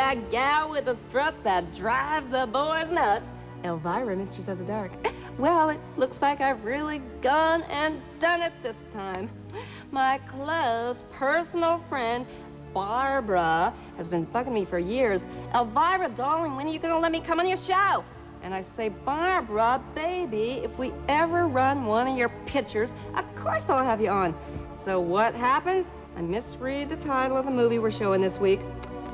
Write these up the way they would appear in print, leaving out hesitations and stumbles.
that gal with the struts that drives the boys nuts. Elvira, Mistress of the Dark. Well, it looks like I've really gone and done it this time. My close personal friend, Barbara, has been bugging me for years. Elvira, darling, when are you gonna let me come on your show? And I say, Barbara, baby, if we ever run one of your pictures, of course I'll have you on. So what happens? I misread the title of the movie we're showing this week.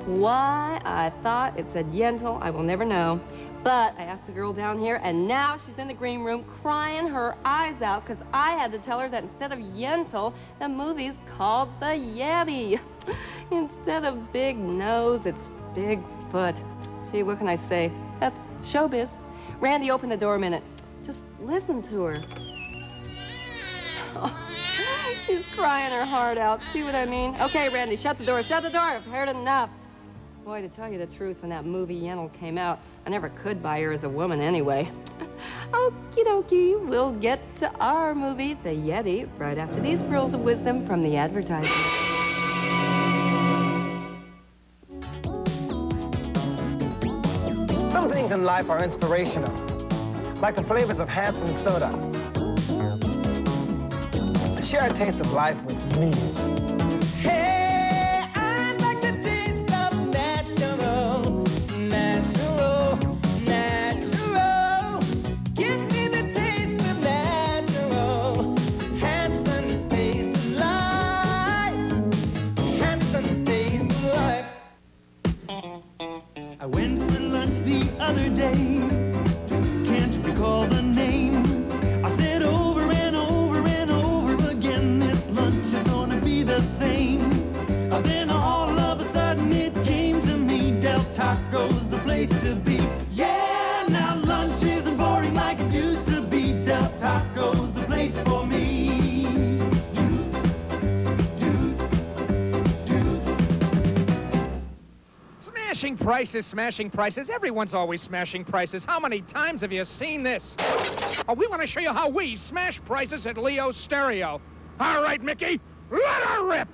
Why I thought it said Yentl, I will never know. But I asked the girl down here, and now she's in the green room crying her eyes out because I had to tell her that instead of Yentl, the movie's called The Yeti. Instead of big nose, it's big foot. Gee, what can I say? That's showbiz. Randy, open the door a minute. Just listen to her. Oh, she's crying her heart out. See what I mean? Okay, Randy, shut the door. Shut the door. I've heard enough. Boy, to tell you the truth, when that movie Yentl came out, I never could buy her as a woman anyway. Okie dokie, we'll get to our movie, The Yeti, right after these pearls of wisdom from the advertisement. Some things in life are inspirational, like the flavors of Hanson soda. Share a taste of life with me. Hey, I like the taste of natural, natural, natural. Give me the taste of natural. Hanson's taste of life. Hanson's taste of life. I went for lunch the other day. Can't recall the name. I said over and over and over again, this lunch is gonna be the same. Then all of a sudden it came to me, Del Taco's the place to be. Yeah, now lunch isn't boring like it used to be. Del Taco's the place for me. Smashing prices, smashing prices. Everyone's always smashing prices. How many times have you seen this? Oh, we want to show you how we smash prices at Leo Stereo. All right, Mickey, let her rip.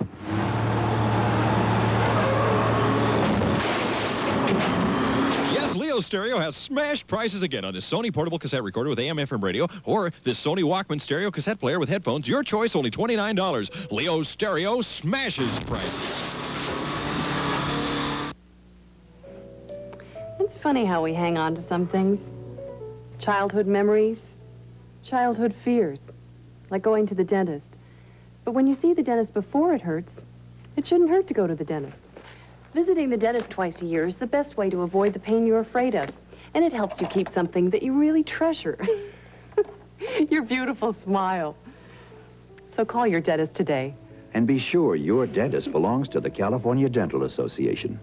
Yes, Leo Stereo has smashed prices again on this Sony portable cassette recorder with AM/FM radio or this Sony Walkman stereo cassette player with headphones. Your choice, only $29. Leo Stereo smashes prices. It's funny how we hang on to some things. Childhood memories, childhood fears, like going to the dentist. But when you see the dentist before it hurts, it shouldn't hurt to go to the dentist. Visiting the dentist twice a year is the best way to avoid the pain you're afraid of. And it helps you keep something that you really treasure. Your beautiful smile. So call your dentist today. And be sure your dentist belongs to the California Dental Association.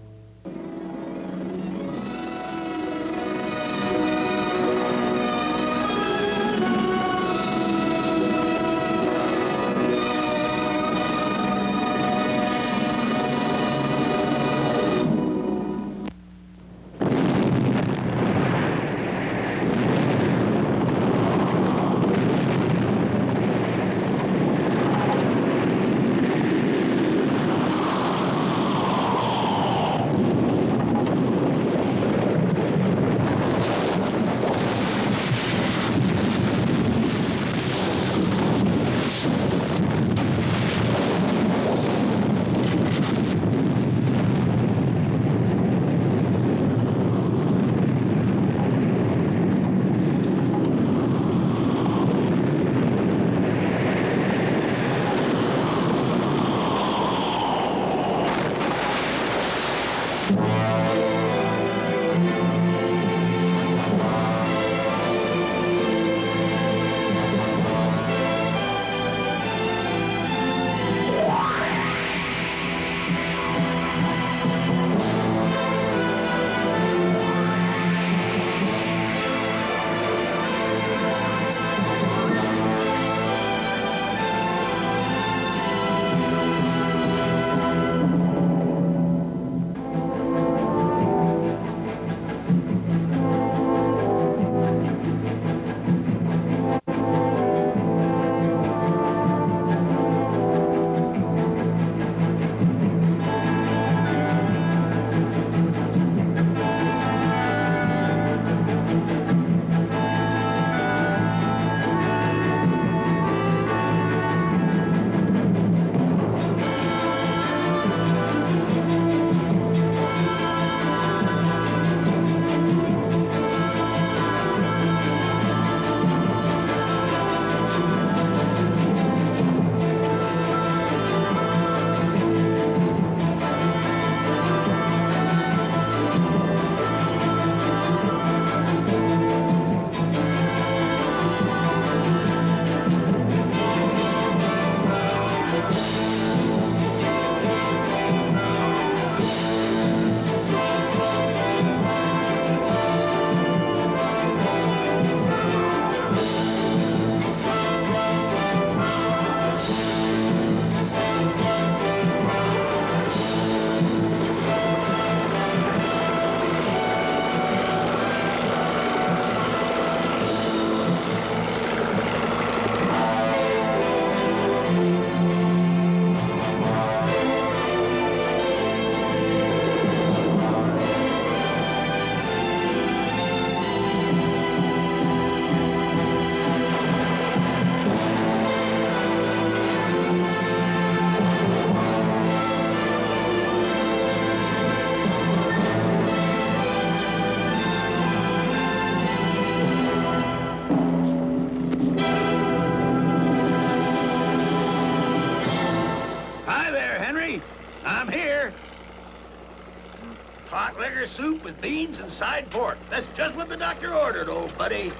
tiger soup with beans and side pork. That's just what the doctor ordered, old buddy.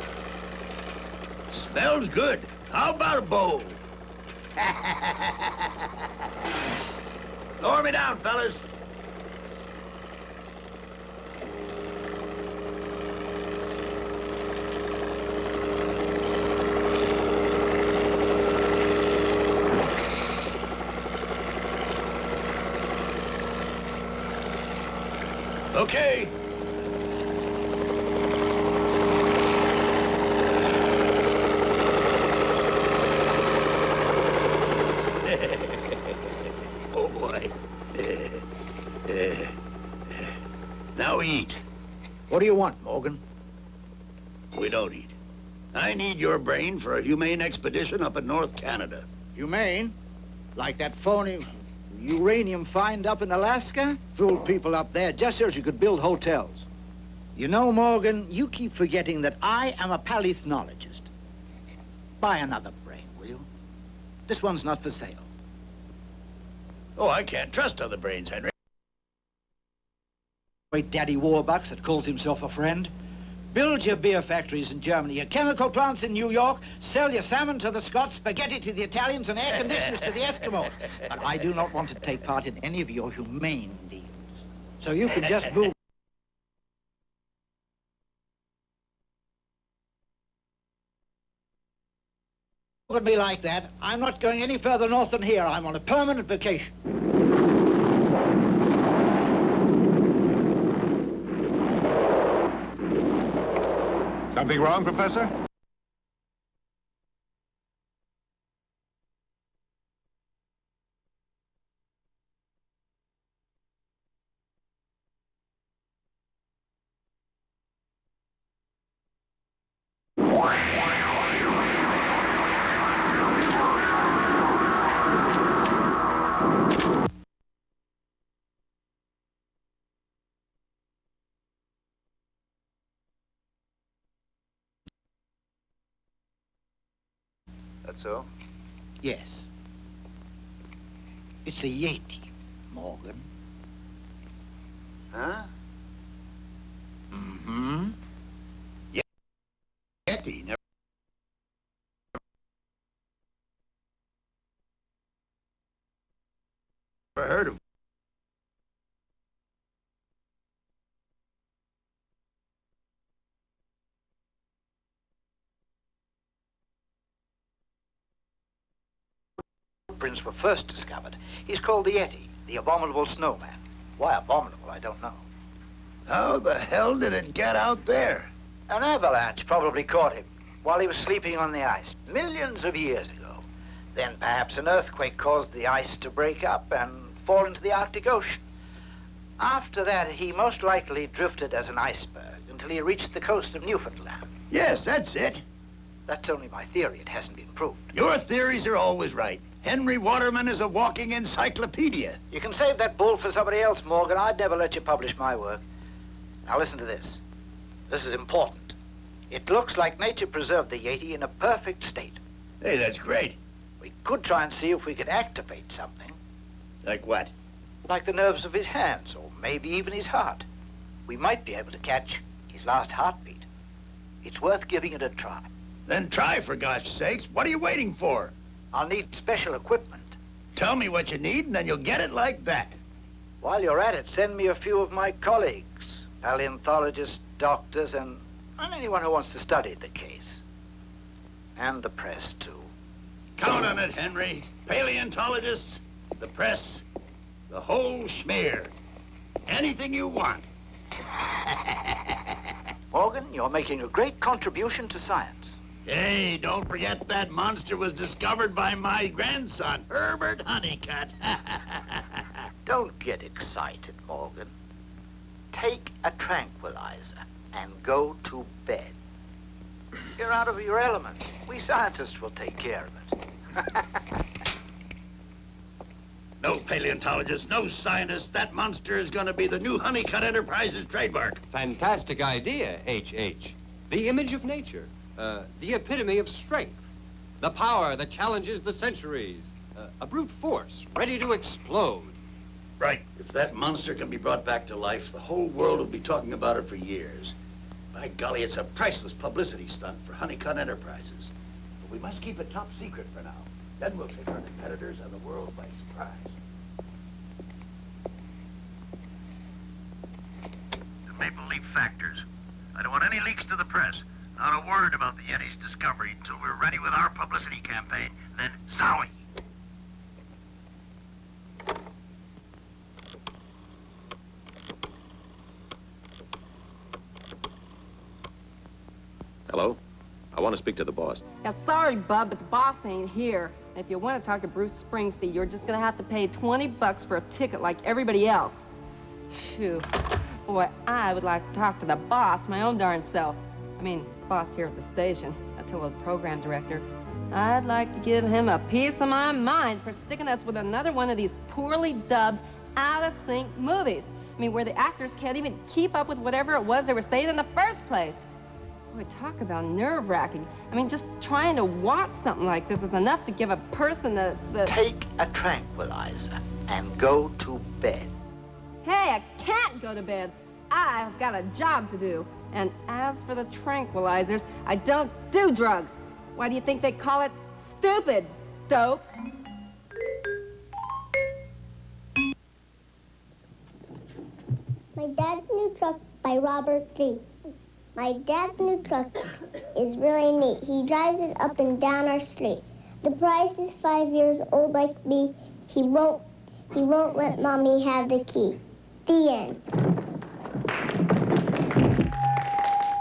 Smells good. How about a bowl? Lower me down, fellas. Okay. Oh, boy. Now eat. What do you want, Morgan? We don't eat. I need your brain for a humane expedition up in North Canada. Humane? Like that phony uranium find up in Alaska? Fooled people up there just so you could build hotels. You know, Morgan, you keep forgetting that I am a paleontologist. Buy another brain, will you? This one's not for sale. Oh, I can't trust other brains, Henry. Great Daddy Warbucks that calls himself a friend. Build your beer factories in Germany, your chemical plants in New York, sell your salmon to the Scots, spaghetti to the Italians, and air conditioners to the Eskimos. But I do not want to take part in any of your humane deals. So you can just move. Look at me like that. I'm not going any further north than here. I'm on a permanent vacation. Something wrong, Professor? That's so? Yes. It's a Yeti, Morgan. Huh? Mm-hmm. Yeti, never heard of. Footprints were first discovered. He's called the Yeti, the abominable snowman. Why abominable, I don't know. How the hell did it get out there? An avalanche probably caught him while he was sleeping on the ice millions of years ago. Then perhaps an earthquake caused the ice to break up and fall into the Arctic Ocean. After that, he most likely drifted as an iceberg until he reached the coast of Newfoundland. Yes, that's it. That's only my theory. It hasn't been proved. Your theories are always right. Henry Waterman is a walking encyclopedia. You can save that bull for somebody else, Morgan. I'd never let you publish my work. Now listen to this. This is important. It looks like nature preserved the Yeti in a perfect state. Hey, that's great. We could try and see if we could activate something. Like what? Like the nerves of his hands, or maybe even his heart. We might be able to catch his last heartbeat. It's worth giving it a try. Then try, for gosh sakes. What are you waiting for? I'll need special equipment. Tell me what you need, and then you'll get it like that. While you're at it, send me a few of my colleagues, paleontologists, doctors, and anyone who wants to study the case. And the press, too. Count on it, Henry. Paleontologists, the press, the whole schmear. Anything you want. Morgan, you're making a great contribution to science. Hey, don't forget that monster was discovered by my grandson, Herbert Honeycutt. Don't get excited, Morgan. Take a tranquilizer and go to bed. You're out of your element. We scientists will take care of it. No paleontologist, no scientist. That monster is going to be the new Honeycutt Enterprises trademark. Fantastic idea, H.H. The image of nature. The epitome of strength. The power that challenges the centuries. A brute force ready to explode. Right. If that monster can be brought back to life, the whole world will be talking about it for years. By golly, it's a priceless publicity stunt for Honeycutt Enterprises. But we must keep it top secret for now. Then we'll take our competitors and the world by surprise. The Maple Leaf Factors. I don't want any leaks to the press. Not a word about the Yeti's discovery until we're ready with our publicity campaign. Then, zowie! Hello? I want to speak to the boss. Yeah, sorry, Bub, but the boss ain't here. If you want to talk to Bruce Springsteen, you're just gonna have to pay $20 for a ticket like everybody else. Phew. Boy, I would like to talk to the boss, my own darn self. I mean, boss here at the station. I told the program director. I'd like to give him a piece of my mind for sticking us with another one of these poorly dubbed, out-of-sync movies. I mean, where the actors can't even keep up with whatever it was they were saying in the first place. Boy, talk about nerve-wracking. I mean, just trying to watch something like this is enough to give a person the... Take a tranquilizer and go to bed. Hey, I can't go to bed. I've got a job to do. And as for the tranquilizers, I don't do drugs. Why do you think they call it stupid, dope? My Dad's New Truck by Robert Lee. My dad's new truck is really neat. He drives it up and down our street. The price is 5 years old like me. He won't let Mommy have the key. The end.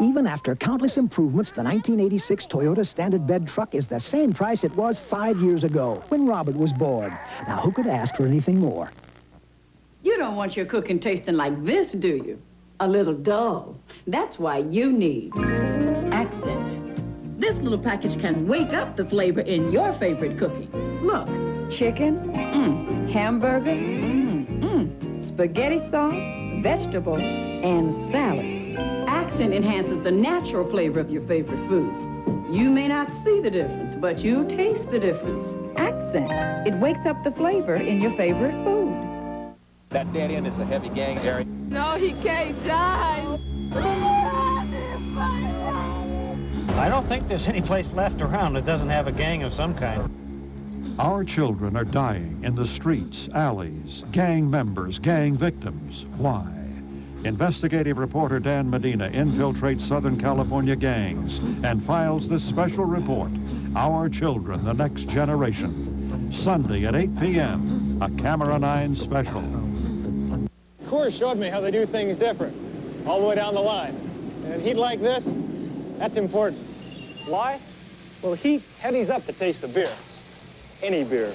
Even after countless improvements, the 1986 Toyota Standard Bed truck is the same price it was 5 years ago when Robert was born. Now, who could ask for anything more? You don't want your cooking tasting like this, do you? A little dull. That's why you need Accent. This little package can wake up the flavor in your favorite cooking. Look, chicken, hamburgers, spaghetti sauce, vegetables, and salads. Accent enhances the natural flavor of your favorite food. You may not see the difference, but you taste the difference. Accent. It wakes up the flavor in your favorite food. That dead end is a heavy gang, Harry. No, he can't die. I don't think there's any place left around that doesn't have a gang of some kind. Our children are dying in the streets, alleys, gang members, gang victims. Why? Investigative reporter Dan Medina infiltrates Southern California gangs and files this special report, Our Children, the Next Generation. Sunday at 8 p.m., a Camera 9 special. Coors showed me how they do things different, all the way down the line. And heat like this, that's important. Why? Well, heat headies up the taste of beer. Any beer.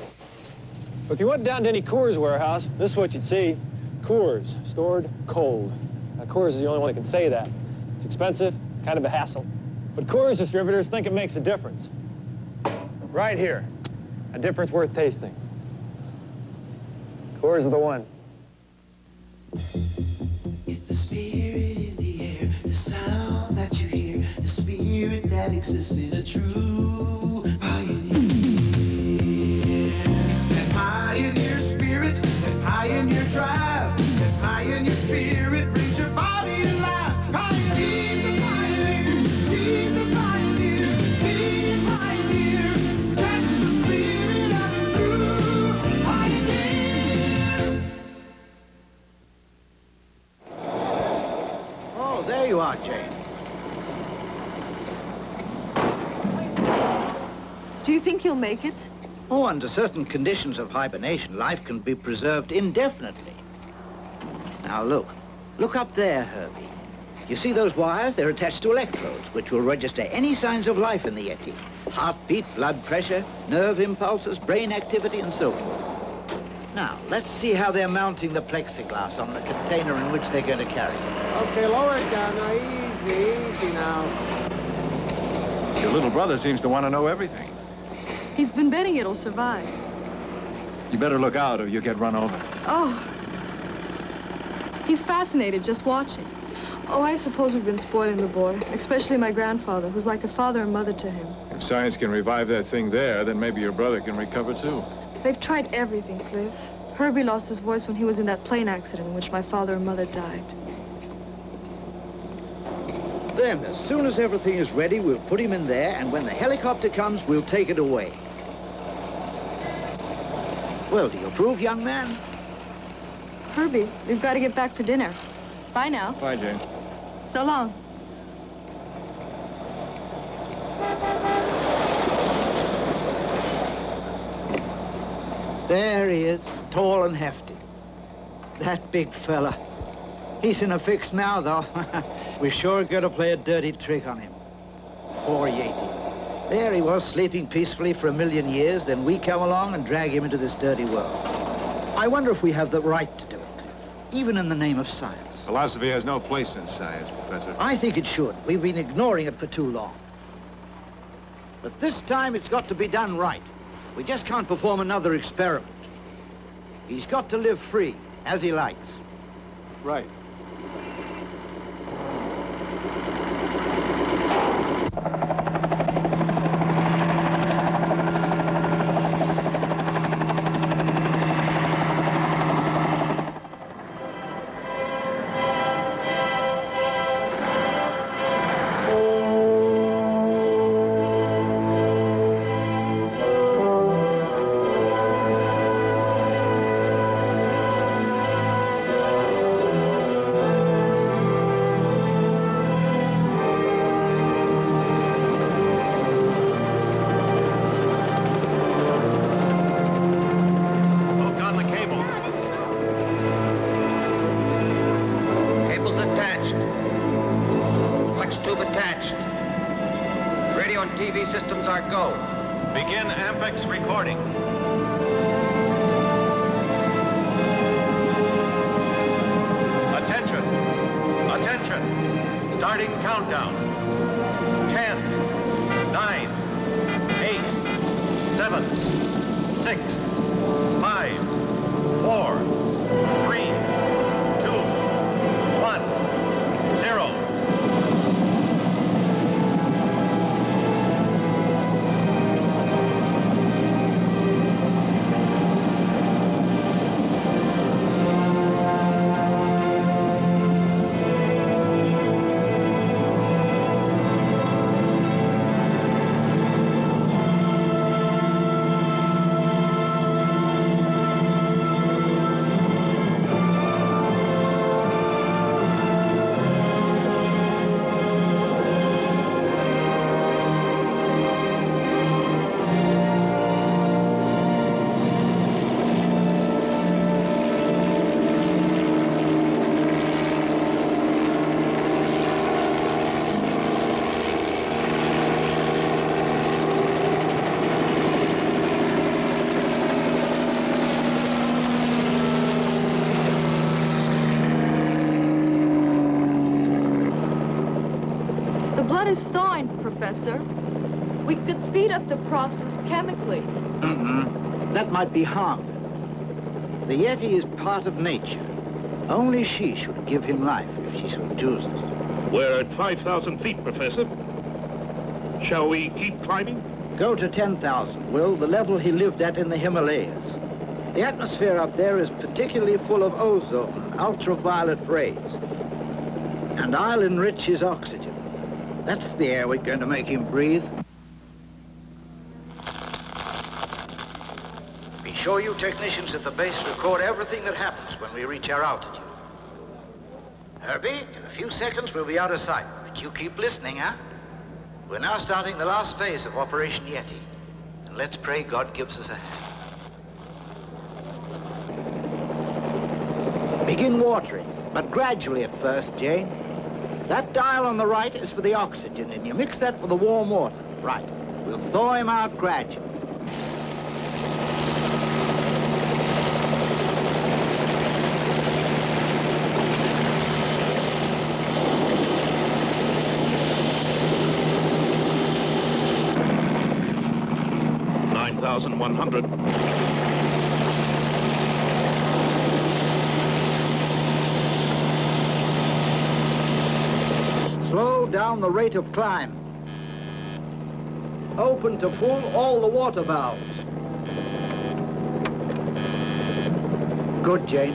But if you went down to any Coors warehouse, this is what you'd see. Coors, stored cold. Now, Coors is the only one that can say that. It's expensive, kind of a hassle. But Coors distributors think it makes a difference. Right here, a difference worth tasting. Coors is the one. It's the spirit in the air, the sound that you hear, the spirit that exists in a true pioneer. It's that pioneer spirit, that pioneer drive, that pioneer spirit brings your body alive. Pioneer, he's a pioneer, she's a pioneer, be a pioneer. That's the spirit of a true pioneer. Oh, there you are, Jane. Do you think he'll make it? Oh, under certain conditions of hibernation, life can be preserved indefinitely. Now, look. Look up there, Herbie. You see those wires? They're attached to electrodes, which will register any signs of life in the Yeti. Heartbeat, blood pressure, nerve impulses, brain activity, and so forth. Now, let's see how they're mounting the plexiglass on the container in which they're going to carry it. Okay, lower it down now. Easy now. Your little brother seems to want to know everything. He's been betting it'll survive. You better look out or you'll get run over. Oh. He's fascinated just watching. Oh, I suppose we've been spoiling the boy, especially my grandfather, who's like a father and mother to him. If science can revive that thing there, then maybe your brother can recover too. They've tried everything, Cliff. Herbie lost his voice when he was in that plane accident in which my father and mother died. Then, as soon as everything is ready, we'll put him in there, and when the helicopter comes, we'll take it away. Well, do you approve, young man? Herbie, we've got to get back for dinner. Bye now. Bye, Jane. So long. There he is, tall and hefty. That big fella. He's in a fix now, though. We sure got to play a dirty trick on him. Poor Yeti. There he was, sleeping peacefully for 1,000,000 years, then we come along and drag him into this dirty world. I wonder if we have the right to do it, even in the name of science. Philosophy has no place in science, Professor. I think it should. We've been ignoring it for too long. But this time it's got to be done right. We just can't perform another experiment. He's got to live free, as he likes. Right. TV systems are go. Begin Ampex recording. Attention. Attention. Starting countdown. 10, 9, 8, 7, 6, 5, 4, 3, 2, 1, 0. Is thawing, Professor. We could speed up the process chemically. That might be harmful. The Yeti is part of nature. Only she should give him life if she so chooses. We're at 5,000 feet, Professor. Shall we keep climbing? Go to 10,000, Will, the level he lived at in the Himalayas. The atmosphere up there is particularly full of ozone, ultraviolet rays. And I'll enrich his oxygen. That's the air we're going to make him breathe. Be sure you technicians at the base record everything that happens when we reach our altitude. Herbie, in a few seconds we'll be out of sight, but you keep listening, huh? We're now starting the last phase of Operation Yeti. And let's pray God gives us a hand. Begin watering, but gradually at first, Jane. That dial on the right is for the oxygen, and you mix that with the warm water. Right. We'll thaw him out gradually. $9,100. Slow down the rate of climb. Open to full all the water valves. Good, Jane.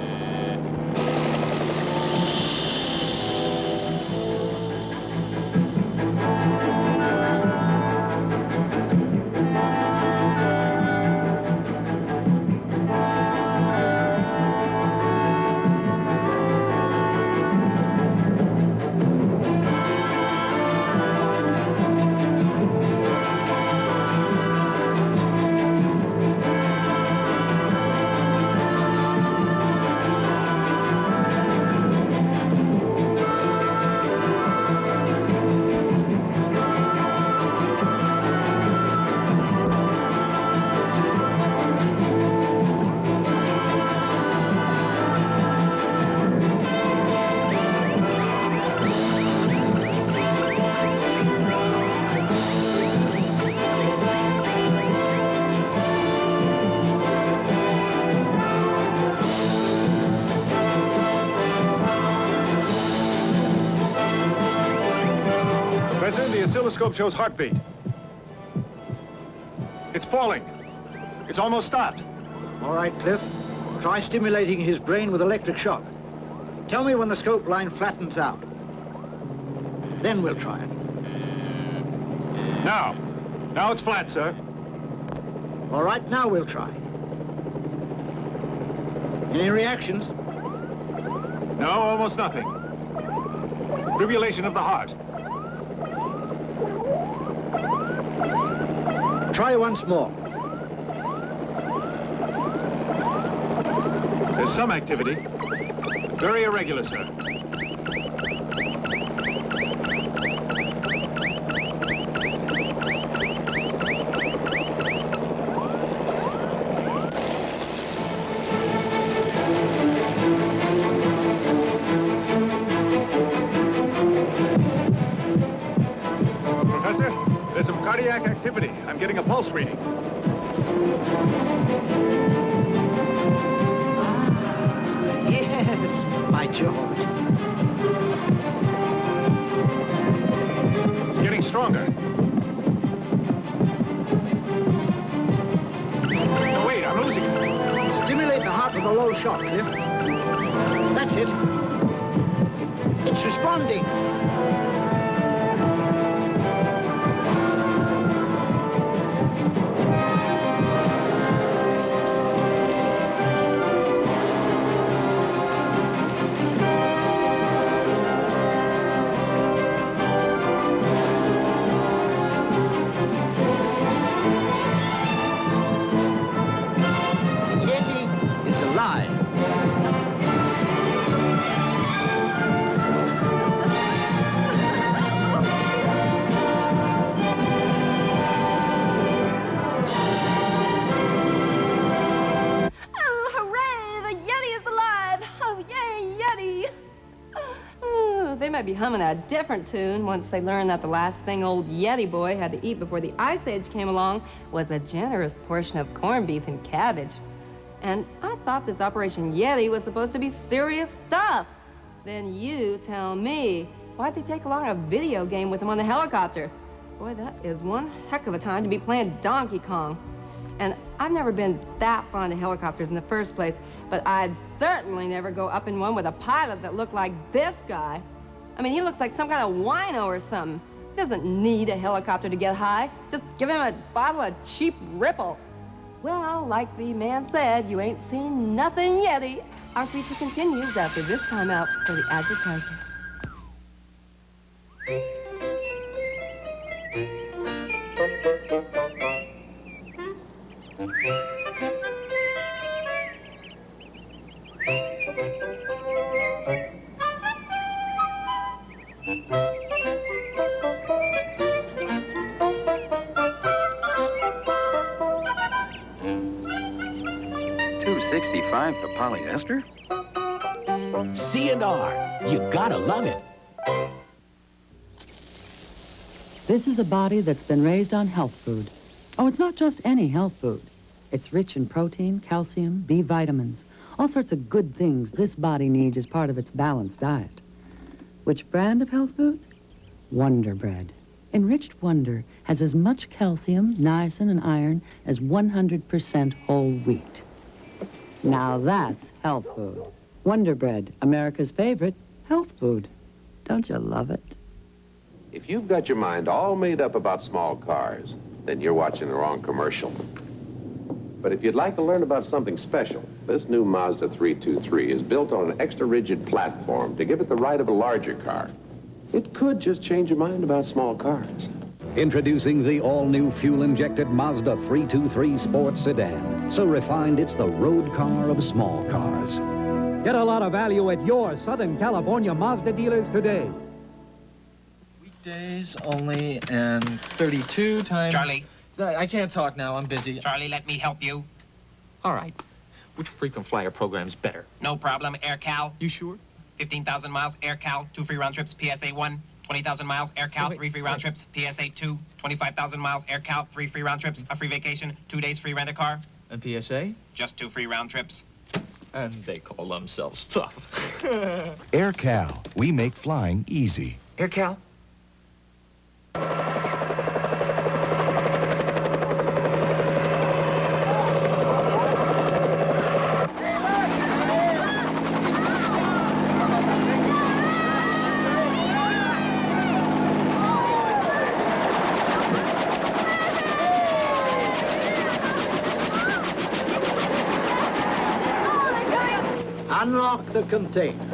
Professor, the oscilloscope shows heartbeat. It's falling. It's almost stopped. All right, Cliff. Try stimulating his brain with electric shock. Tell me when the scope line flattens out. Then we'll try it. Now. Now it's flat, sir. All right, now we'll try. Any reactions? No, almost nothing. Fibrillation of the heart. Try once more. There's some activity. Very irregular, sir. Professor, there's some cardiac activity. I'm getting a pulse reading. Yes, by George. It's getting stronger. No, wait, I'm losing it. Stimulate the heart with a low shot, Cliff. That's it. It's responding. Yeti is alive. Oh, hooray! The Yeti is alive! Oh, yay, Yeti! Oh, they might be humming a different tune once they learn that the last thing old Yeti boy had to eat before the Ice Age came along was a generous portion of corned beef and cabbage. And I thought this Operation Yeti was supposed to be serious stuff. Then you tell me, why'd they take along a video game with them on the helicopter? Boy, that is one heck of a time to be playing Donkey Kong. And I've never been that fond of helicopters in the first place, but I'd certainly never go up in one with a pilot that looked like this guy. I mean, he looks like some kind of wino or something. He doesn't need a helicopter to get high. Just give him a bottle of cheap Ripple. Well, like the man said, you ain't seen nothing yeti. Our feature continues after this time out for the advertiser. $2.65 for polyester? C&R. You gotta love it. This is a body that's been raised on health food. Oh, it's not just any health food. It's rich in protein, calcium, B vitamins, all sorts of good things this body needs as part of its balanced diet. Which brand of health food? Wonder Bread. Enriched Wonder has as much calcium, niacin, and iron as 100% whole wheat. Now that's health food. Wonder Bread, America's favorite health food. Don't you love it? If you've got your mind all made up about small cars, then you're watching the wrong commercial. But if you'd like to learn about something special, this new Mazda 323 is built on an extra rigid platform to give it the ride of a larger car. It could just change your mind about small cars. Introducing the all-new fuel-injected Mazda 323 sports sedan. So refined, it's the road car of small cars. Get a lot of value at your Southern California Mazda dealers today. Days only, and 32 times... Charlie. I can't talk now, I'm busy. Charlie, let me help you. All right. Which frequent flyer program's better? No problem, AirCal. You sure? 15,000 miles, AirCal, 2 free round trips, PSA 1. 20,000 miles, AirCal, 3 free round trips, PSA 2. 25,000 miles, AirCal, 3 free round trips, a free vacation, 2 days free rent-a-car. And PSA? Just 2 free round trips. And they call themselves tough. AirCal, we make flying easy. AirCal? Unlock the container.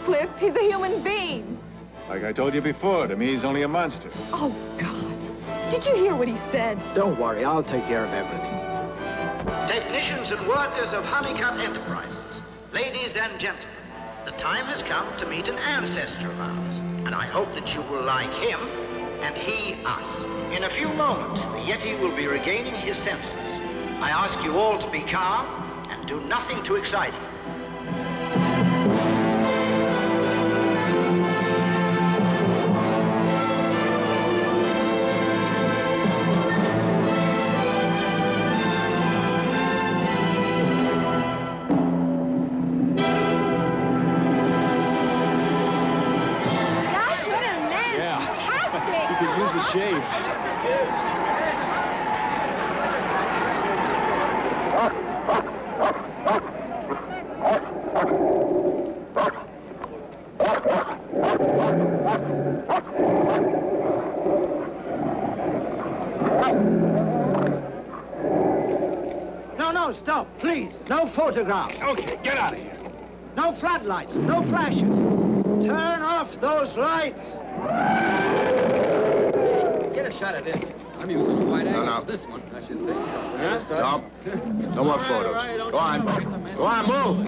Cliff. He's a human being. Like I told you before, to me, he's only a monster. Oh, God. Did you hear what he said? Don't worry, I'll take care of everything. Technicians and workers of Honeycutt Enterprises, ladies and gentlemen, the time has come to meet an ancestor of ours, and I hope that you will like him and he us. In a few moments, the Yeti will be regaining his senses. I ask you all to be calm and do nothing to excite him. Shave. No, stop, please. No photographs. Okay, get out of here. No floodlights, no flashes. Turn off those lights. Get a shot of this. I'm using a wide angle for this one. I should think so. Yeah, stop. No more photos. Go on. Go on, move.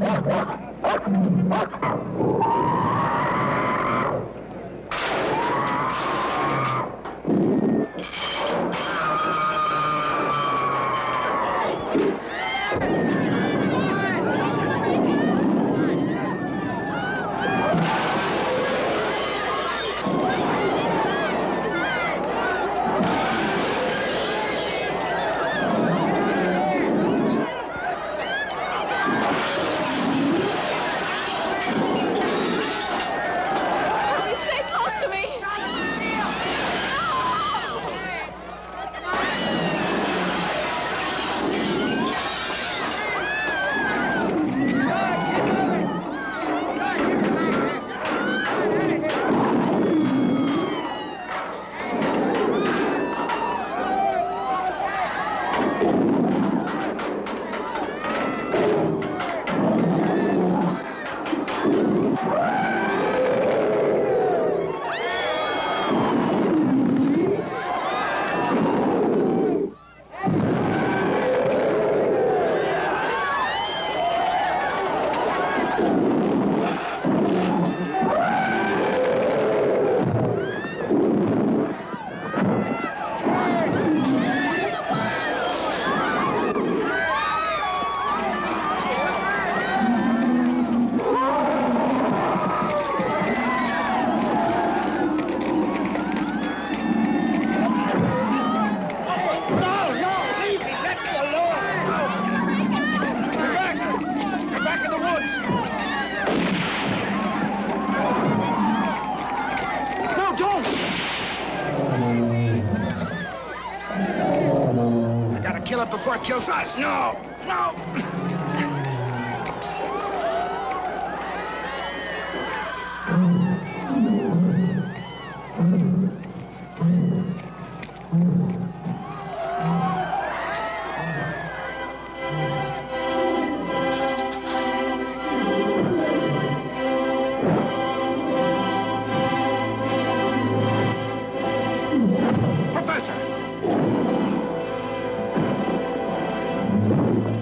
up before it kills us. No! No!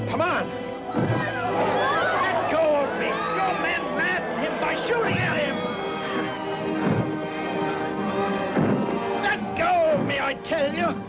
Come on! Let go of me! Your men madden him by shooting at him! Let go of me, I tell you!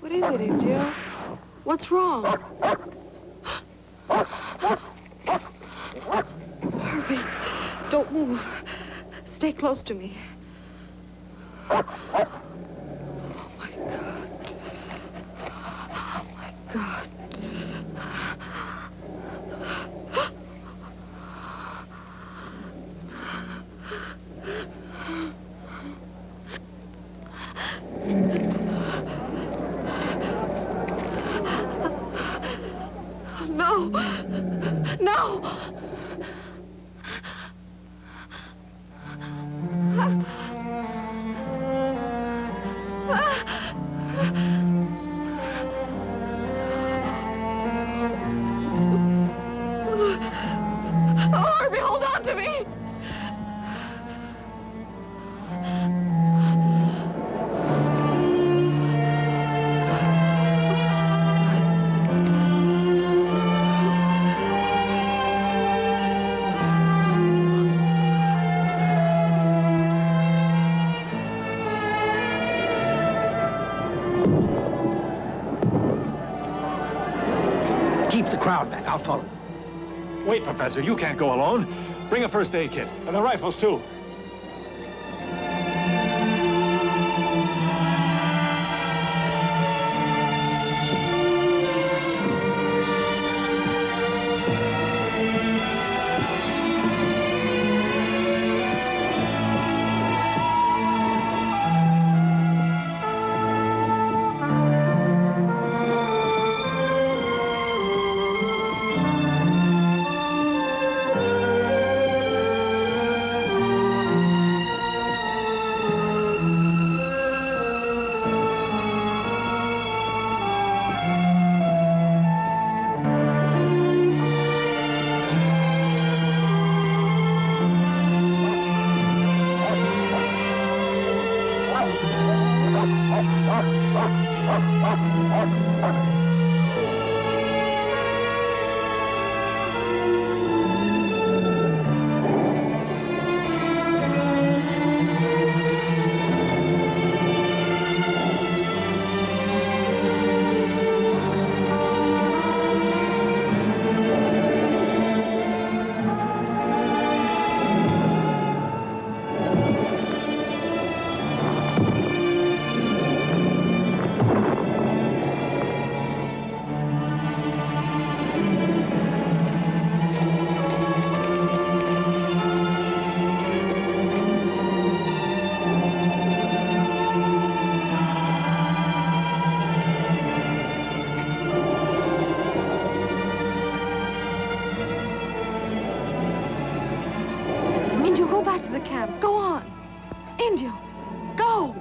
What is it, dear? What's wrong? Herbie, don't move. Stay close to me. Oh, my God. Oh, my God. No! No! Oh, Herbie, hold on to me! Keep the crowd back. I'll follow. Wait, Professor. You can't go alone. Bring a first aid kit. And the rifles, too. back to the camp. Go on. Indio, go.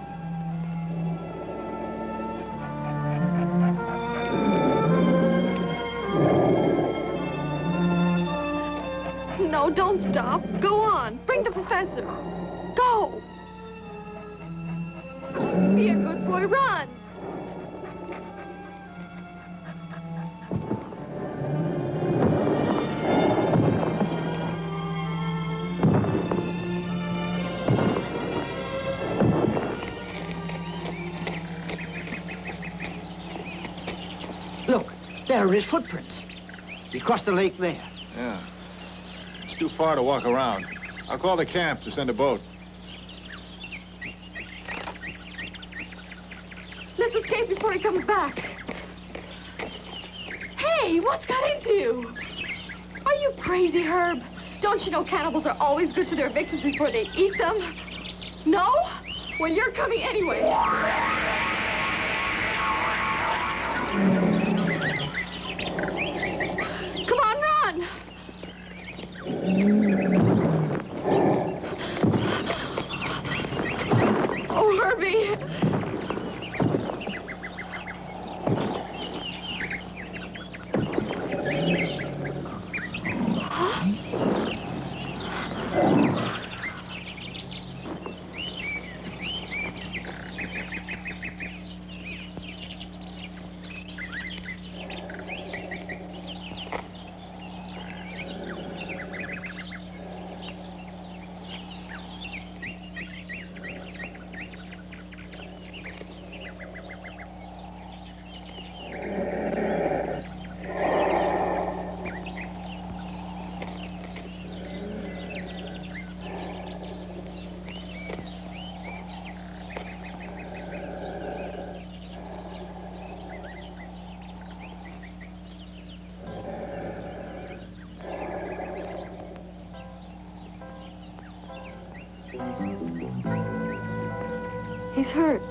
No, don't stop. Go on. Bring the professor. Go. Be a good boy. Run. Look, there are his footprints. He crossed the lake there. Yeah. It's too far to walk around. I'll call the camp to send a boat. Let's escape before he comes back. Hey, what's got into you? Are you crazy, Herb? Don't you know cannibals are always good to their victims before they eat them? No? Well, you're coming anyway. Come on, run! Oh, Herbie! He's hurt.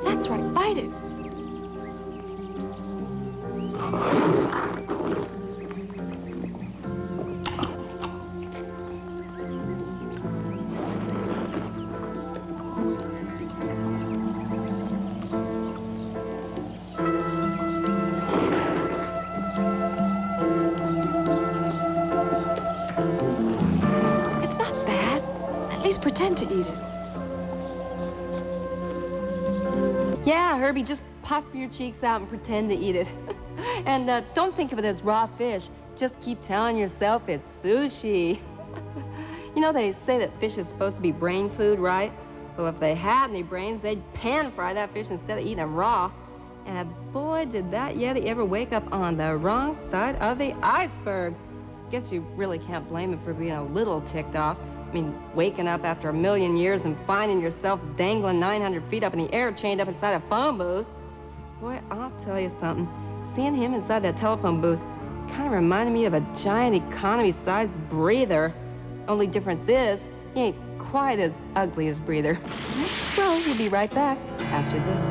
That's right, bite it. Pretend to eat it. Yeah, Herbie, just puff your cheeks out and pretend to eat it. And don't think of it as raw fish. Just keep telling yourself it's sushi. You know, they say that fish is supposed to be brain food, right? Well, if they had any brains, they'd pan-fry that fish instead of eating them raw. And boy, did that Yeti ever wake up on the wrong side of the iceberg. Guess you really can't blame him for being a little ticked off. I mean, waking up after a million years and finding yourself dangling 900 feet up in the air, chained up inside a phone booth. Boy, I'll tell you something. Seeing him inside that telephone booth kind of reminded me of a giant economy-sized breather. Only difference is, he ain't quite as ugly as Breather. Well, we'll be right back after this.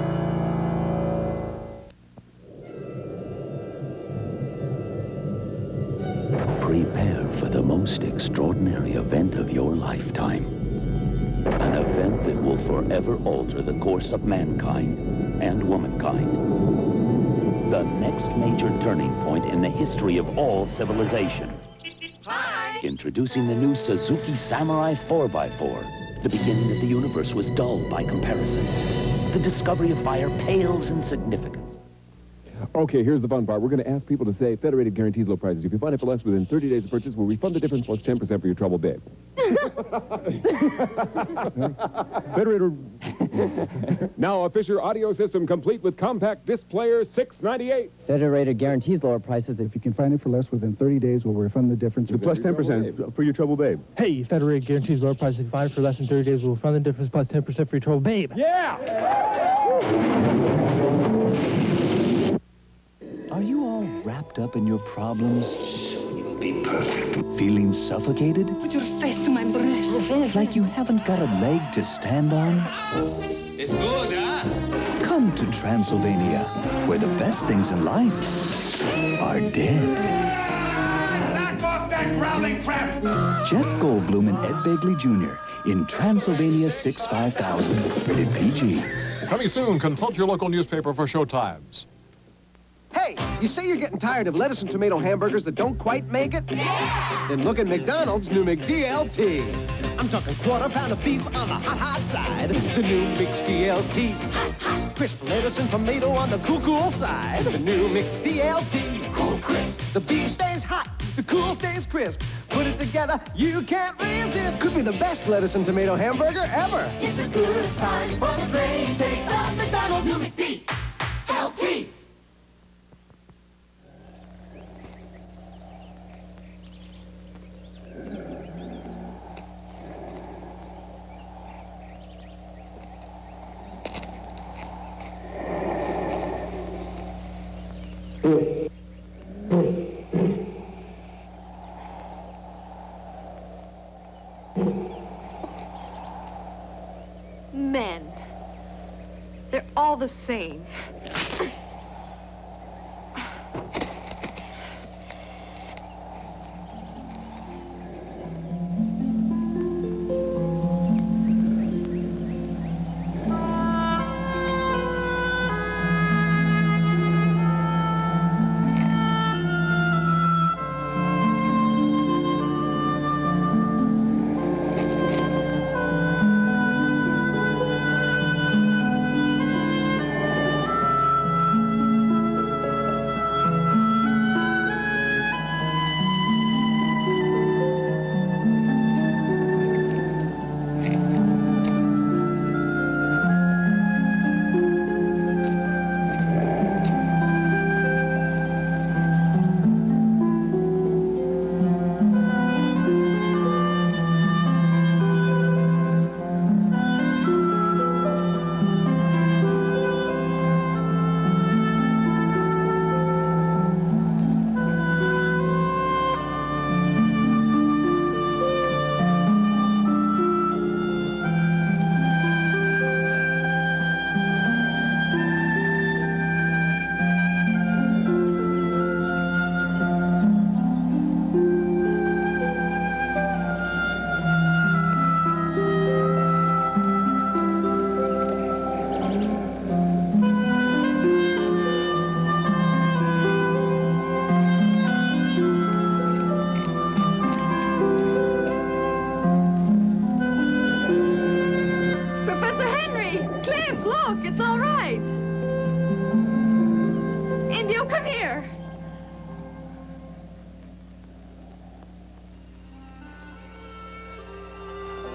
Prepare for the most extraordinary event of your lifetime. An event that will forever alter the course of mankind and womankind. The next major turning point in the history of all civilization. Hi! Introducing the new Suzuki Samurai 4x4. The beginning of the universe was dull by comparison. The discovery of fire pales in significance. Okay, here's the fun part. We're going to ask people to say Federated guarantees low prices. If you find it for less within 30 days of purchase, we'll refund the difference plus 10% for your trouble, babe. Federated. Now a Fisher audio system complete with compact disc player, $6.98. Federated guarantees lower prices. If you can find it for less within 30 days, we'll refund the difference. Plus 10% for your trouble, babe. Hey, Federated guarantees lower prices. If you find it for less than 30 days, we'll refund the difference plus 10% for your trouble, babe. Yeah! Are you all wrapped up in your problems? Soon you'll be perfect. Feeling suffocated? Put your face to my breast. Like you haven't got a leg to stand on? It's good, huh? Come to Transylvania, where the best things in life are dead. Knock off that growling crap! Jeff Goldblum and Ed Begley Jr. in Transylvania 65000. Rated PG. Coming soon, consult your local newspaper for showtimes. Hey, you say you're getting tired of lettuce and tomato hamburgers that don't quite make it? Yeah! Then look at McDonald's new McDLT. I'm talking quarter-pound of beef on the hot side. The new McDLT. Crisp lettuce and tomato on the cool side. The new McDLT. Cool crisp. The beef stays hot. The cool stays crisp. Put it together, you can't resist. Could be the best lettuce and tomato hamburger ever. It's a good time for the great taste of McDonald's new McDLT. Men. They're all the same.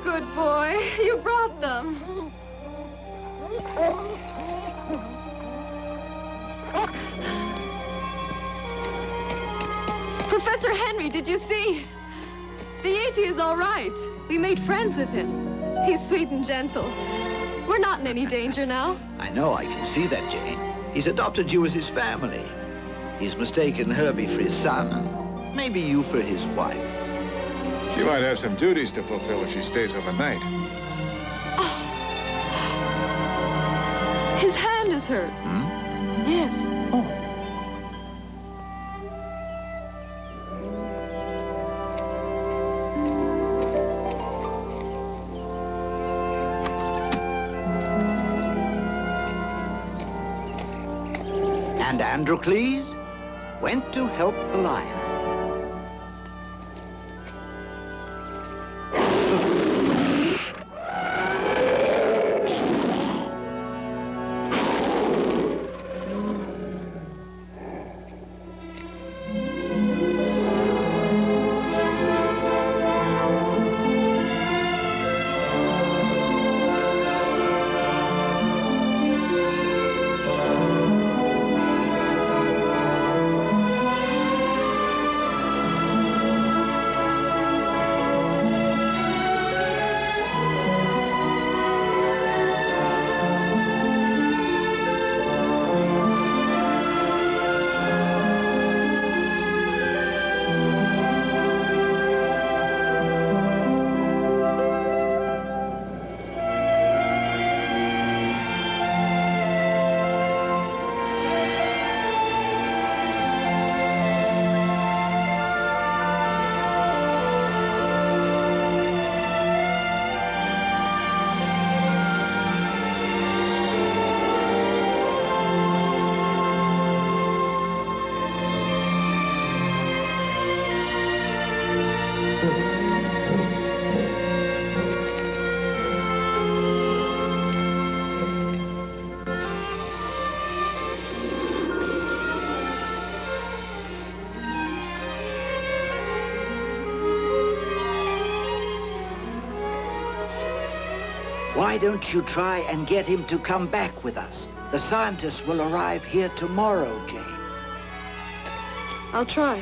Good boy. You brought them. Professor Henry, did you see? The Yeti is all right. We made friends with him. He's sweet and gentle. We're not in any danger now. I know, I can see that, Jane. He's adopted you as his family. He's mistaken Herbie for his son, and maybe you for his wife. She might have some duties to fulfill if she stays overnight. Oh. His hand is hurt. Hmm? Yes. Oh. And Androcles went to help the lion. Why don't you try and get him to come back with us? The scientists will arrive here tomorrow, Jane. I'll try.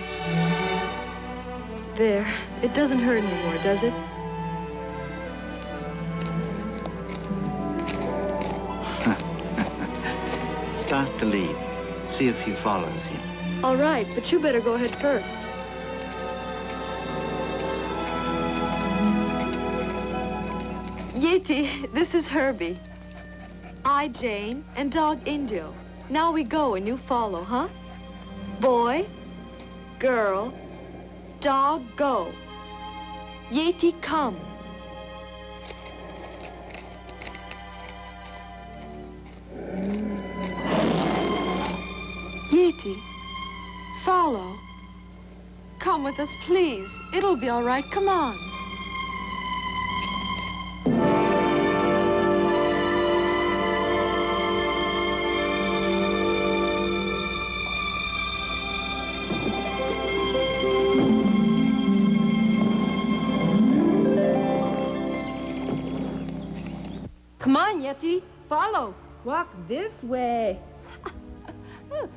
There. It doesn't hurt anymore, does it? Start to leave. See if he follows you. All right, but you better go ahead first. Yeti, this is Herbie. I, Jane, and dog Indio. Now we go and you follow, huh? Boy, girl, dog, go. Yeti, come. Yeti, follow. Come with us, please. It'll be all right. Come on. Come on, Yeti. Follow. Walk this way.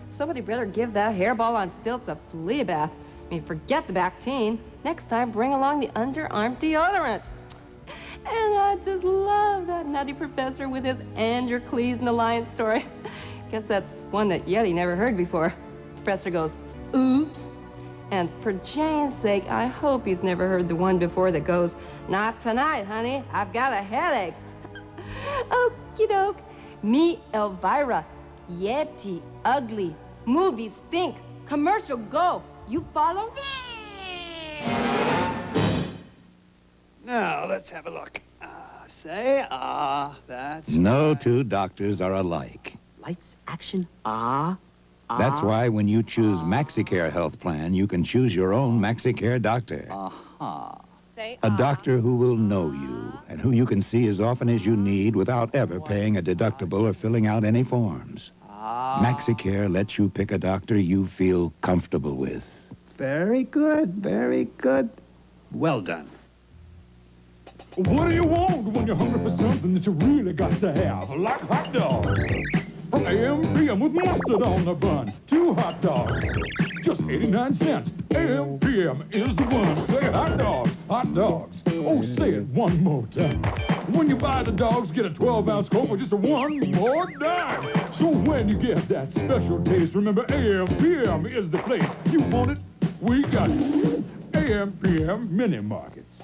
Somebody better give that hairball on stilts a flea bath. I mean, forget the Bactine. Next time, bring along the underarm deodorant. And I just love that nutty professor with his Androcles and the lion story. Guess that's one that Yeti never heard before. Professor goes, oops. And for Jane's sake, I hope he's never heard the one before that goes, not tonight, honey. I've got a headache. Okie doke. Me, Elvira. Yeti, ugly. Movie, stink. Commercial, go. You follow? Now, let's have a look. That's No two doctors are alike. lights, action, That's why when you choose MaxiCare Health Plan, you can choose your own MaxiCare doctor. A doctor who will know you and who you can see as often as you need without ever paying a deductible or filling out any forms. MaxiCare lets you pick a doctor you feel comfortable with. Very good, very good. Well done. What do you want when you're hungry for something that you really got to have? Like hot dogs. From AM PM with mustard on the bun. 2 hot dogs. Just 89 cents. AM PM is the one. Say hot dogs, hot dogs. Oh, say it one more time. When you buy the dogs, get a 12-ounce Coke for just a one more dime. So when you get that special taste, remember AM PM is the place. You want it? We got it. AM PM Mini Markets.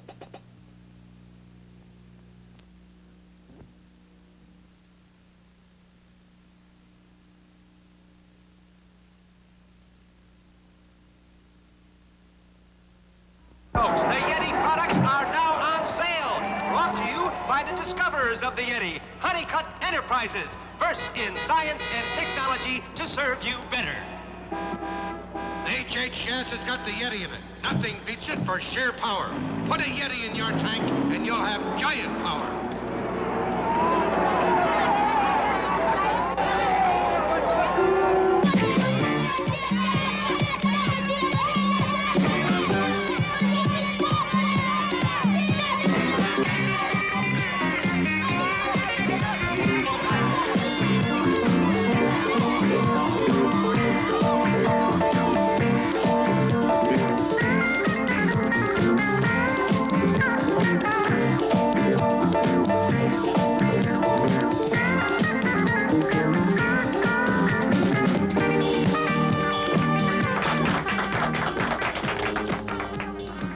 Folks, the Yeti products are now on sale. Brought to you by the discoverers of the Yeti, Honeycutt Enterprises, first in science and technology to serve you better. HH gas has got the Yeti in it. Nothing beats it for sheer power. Put a Yeti in your tank and you'll have giant power.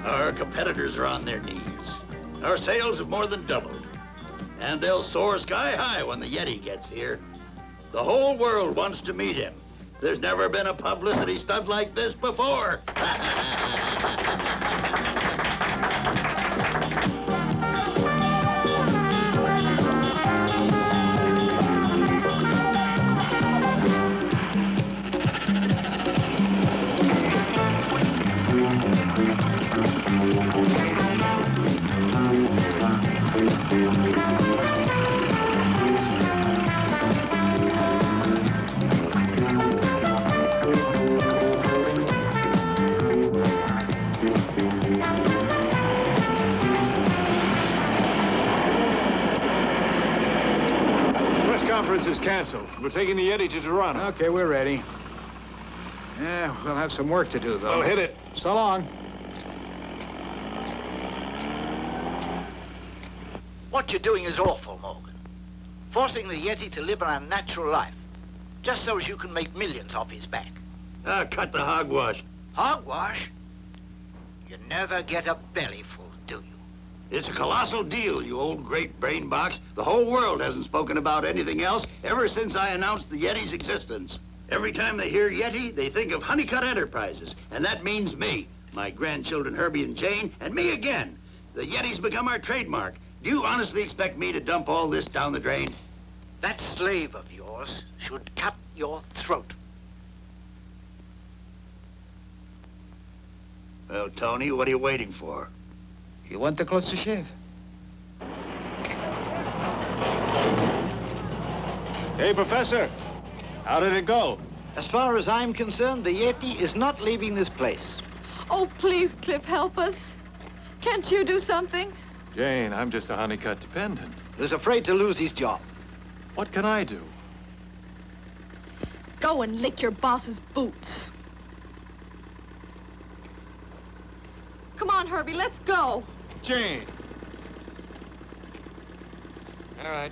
Our competitors are on their knees. Our sales have more than doubled. And they'll soar sky high when the Yeti gets here. The whole world wants to meet him. There's never been a publicity stunt like this before. canceled. We're taking the Yeti to Toronto. Okay, we're ready. Yeah, we'll have some work to do, though. Well, hit it. So long. What you're doing is awful, Morgan. Forcing the Yeti to live an unnatural life, just so as you can make millions off his back. Cut the hogwash. Hogwash? You never get a bellyful, do you? It's a colossal deal, you old great brain box. The whole world hasn't spoken about anything else ever since I announced the Yeti's existence. Every time they hear Yeti, they think of Honeycutt Enterprises, and that means me, my grandchildren Herbie and Jane, and me again. The Yeti's become our trademark. Do you honestly expect me to dump all this down the drain? That slave of yours should cut your throat. Well, Tony, what are you waiting for? You want the clothes to shave? Hey, Professor. How did it go? As far as I'm concerned, the Yeti is not leaving this place. Oh, please, Cliff, help us. Can't you do something? Jane, I'm just a Honeycutt dependent. He was afraid to lose his job. What can I do? Go and lick your boss's boots. Come on, Herbie, let's go. Jane. All right.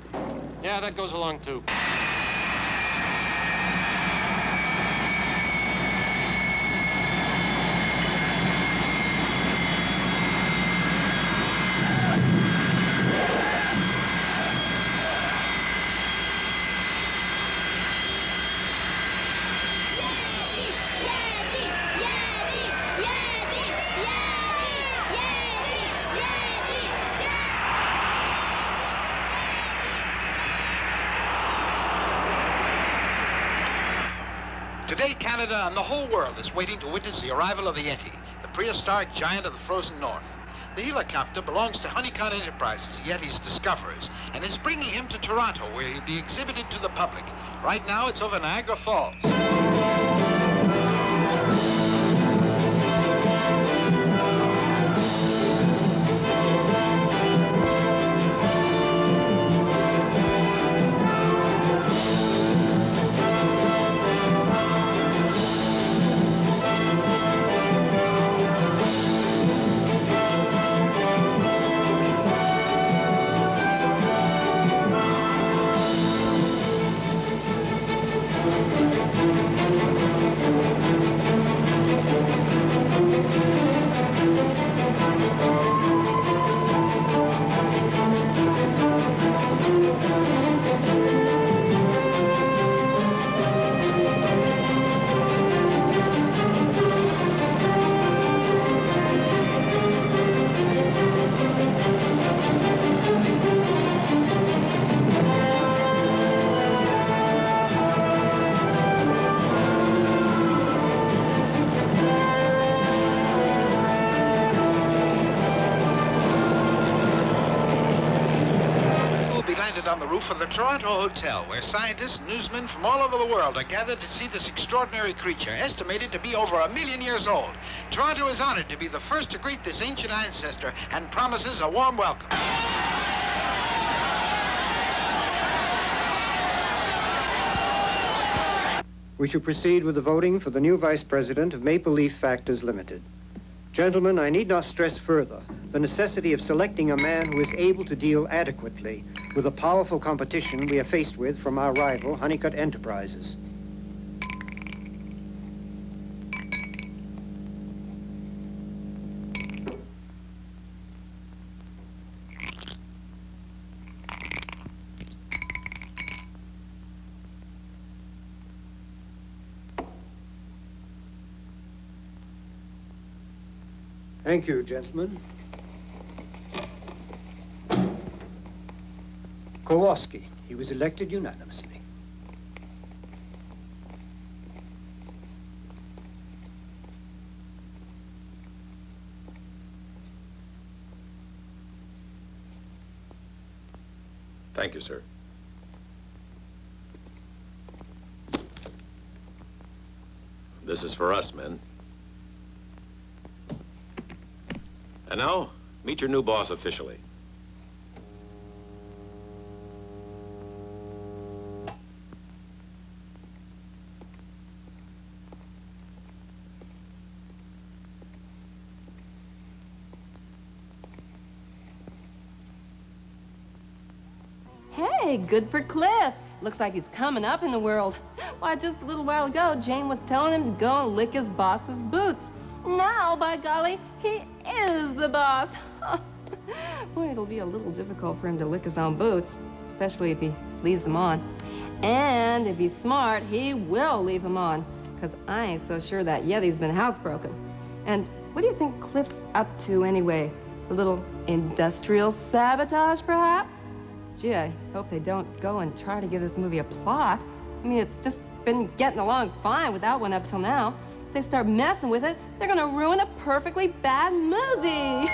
Yeah, that goes along, too. Today, Canada and the whole world is waiting to witness the arrival of the Yeti, the prehistoric giant of the frozen north. The helicopter belongs to Honeycutt Enterprises, Yeti's discoverers, and is bringing him to Toronto, where he'll be exhibited to the public. Right now, it's over Niagara Falls. On the roof of the Toronto Hotel, where scientists and newsmen from all over the world are gathered to see this extraordinary creature, estimated to be over 1,000,000 years old. Toronto is honored to be the first to greet this ancient ancestor and promises a warm welcome. We shall proceed with the voting for the new vice president of Maple Leaf Factors Limited. Gentlemen, I need not stress further the necessity of selecting a man who is able to deal adequately with the powerful competition we are faced with from our rival, Honeycutt Enterprises. Thank you, gentlemen. Kowalski. He was elected unanimously. Thank you, sir. This is for us, men. And now, meet your new boss officially. Hey, good for Cliff. Looks like he's coming up in the world. Why, just a little while ago, Jane was telling him to go and lick his boss's boots. Now, by golly, he is the boss. Boy, it'll be a little difficult for him to lick his own boots, especially if he leaves them on. And if he's smart, he will leave them on, because I ain't so sure that Yeti's been housebroken. And what do you think Cliff's up to anyway? A little industrial sabotage, perhaps? Gee, I hope they don't go and try to give this movie a plot. I mean, it's just been getting along fine without one up till now. If they start messing with it, they're gonna ruin a perfectly bad movie.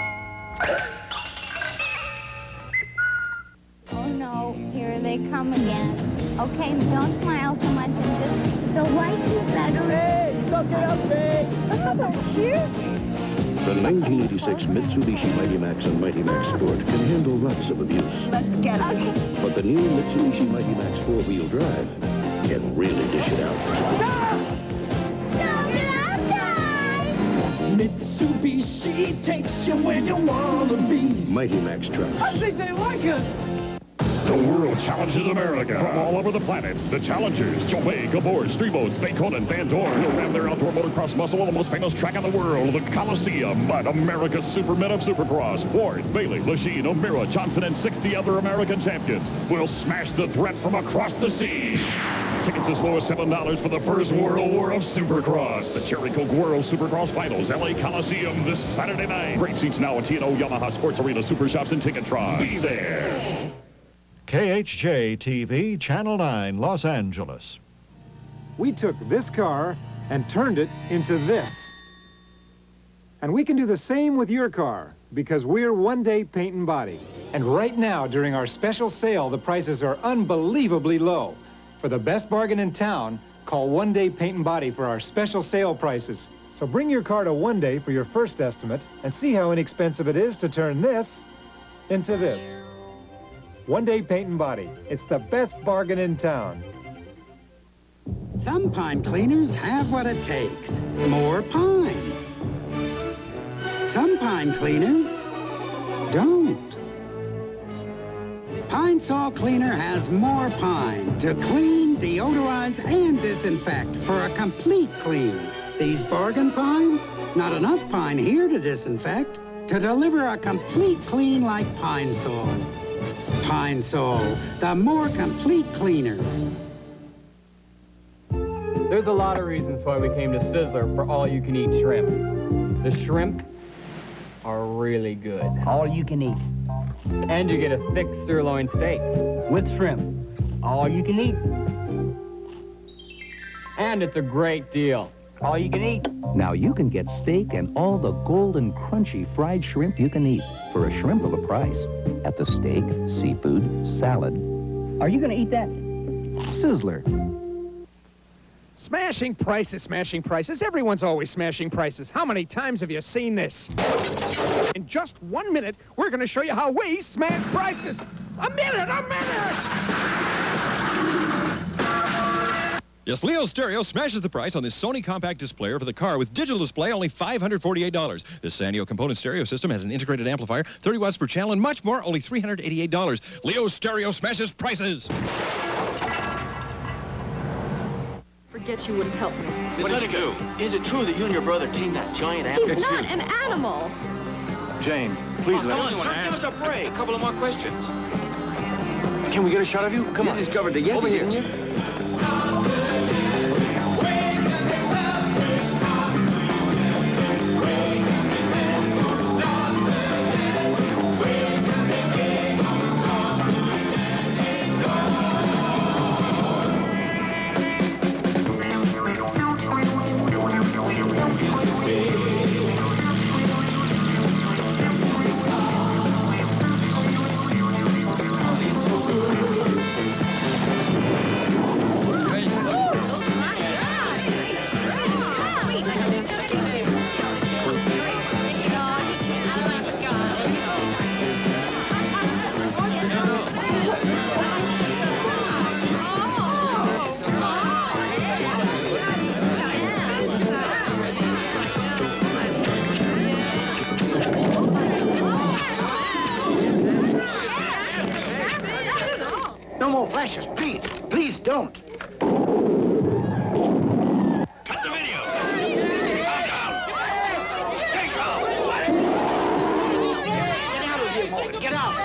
Oh no, here they come again. Okay, don't smile so much and just the white is better. Hey, suck it up, babe. Look at so cute. The 1986 Mitsubishi Mighty Max and Mighty Max Sport can handle lots of abuse. Let's get it. Okay. But the new Mitsubishi Mighty Max 4-wheel drive can really dish it out. Mitsubishi takes you where you wanna be. Mighty Max trucks. I think they like us. The world challenges America. From all over the planet, the challengers, Chauvet, Gabor, Stribos, Bacon, Van Dorn, will have their outdoor motocross muscle on the most famous track in the world, the Coliseum. But America's Supermen of Supercross, Ward, Bailey, Lachine, O'Meara, Johnson, and 60 other American champions will smash the threat from across the sea. Tickets as low as $7 for the first World War of Supercross. The Cherry Coke World Supercross Finals, LA Coliseum, this Saturday night. Great seats now at T&O Yamaha Sports Arena, Super Shops, and Ticketron. Be there. KHJ-TV, Channel 9, Los Angeles. We took this car and turned it into this. And we can do the same with your car, because we're One Day Paint and Body. And right now, during our special sale, the prices are unbelievably low. For the best bargain in town, call One Day Paint and Body for our special sale prices. So bring your car to One Day for your first estimate and see how inexpensive it is to turn this into this. One Day Paint and Body. It's the best bargain in town. Some pine cleaners have what it takes. More pine. Some pine cleaners don't. Pine Sol Cleaner has more pine to clean, deodorize, and disinfect for a complete clean. These bargain pines, not enough pine here to disinfect to deliver a complete clean like Pine Sol. Pine Sol, the more complete cleaner. There's a lot of reasons why we came to Sizzler for all-you-can-eat shrimp. The shrimp are really good. All you can eat. And you get a thick sirloin steak. With shrimp. All you can eat. And it's a great deal. All you can eat. Now you can get steak and all the golden, crunchy fried shrimp you can eat for a shrimp of a price at the steak, seafood, salad. Are you going to eat that? Sizzler. Smashing prices, smashing prices. Everyone's always smashing prices. How many times have you seen this? In just 1 minute, we're going to show you how we smash prices. A minute! Yes, Leo Stereo smashes the price on this Sony compact displayer for the car with digital display, only $548. This Sanyo component stereo system has an integrated amplifier, 30 watts per channel, and much more, only $388. Leo Stereo smashes prices. Forget you wouldn't help me. What did you do? Is it true that you and your brother tamed that giant animal? He's not an animal. Jane, please let him. Give us a break. A couple of more questions. Can we get a shot of you? Come on. You discovered the Yeti, didn't you? don't. Cut the video. Calm down. Take off. Get out of here, Morgan. Get out.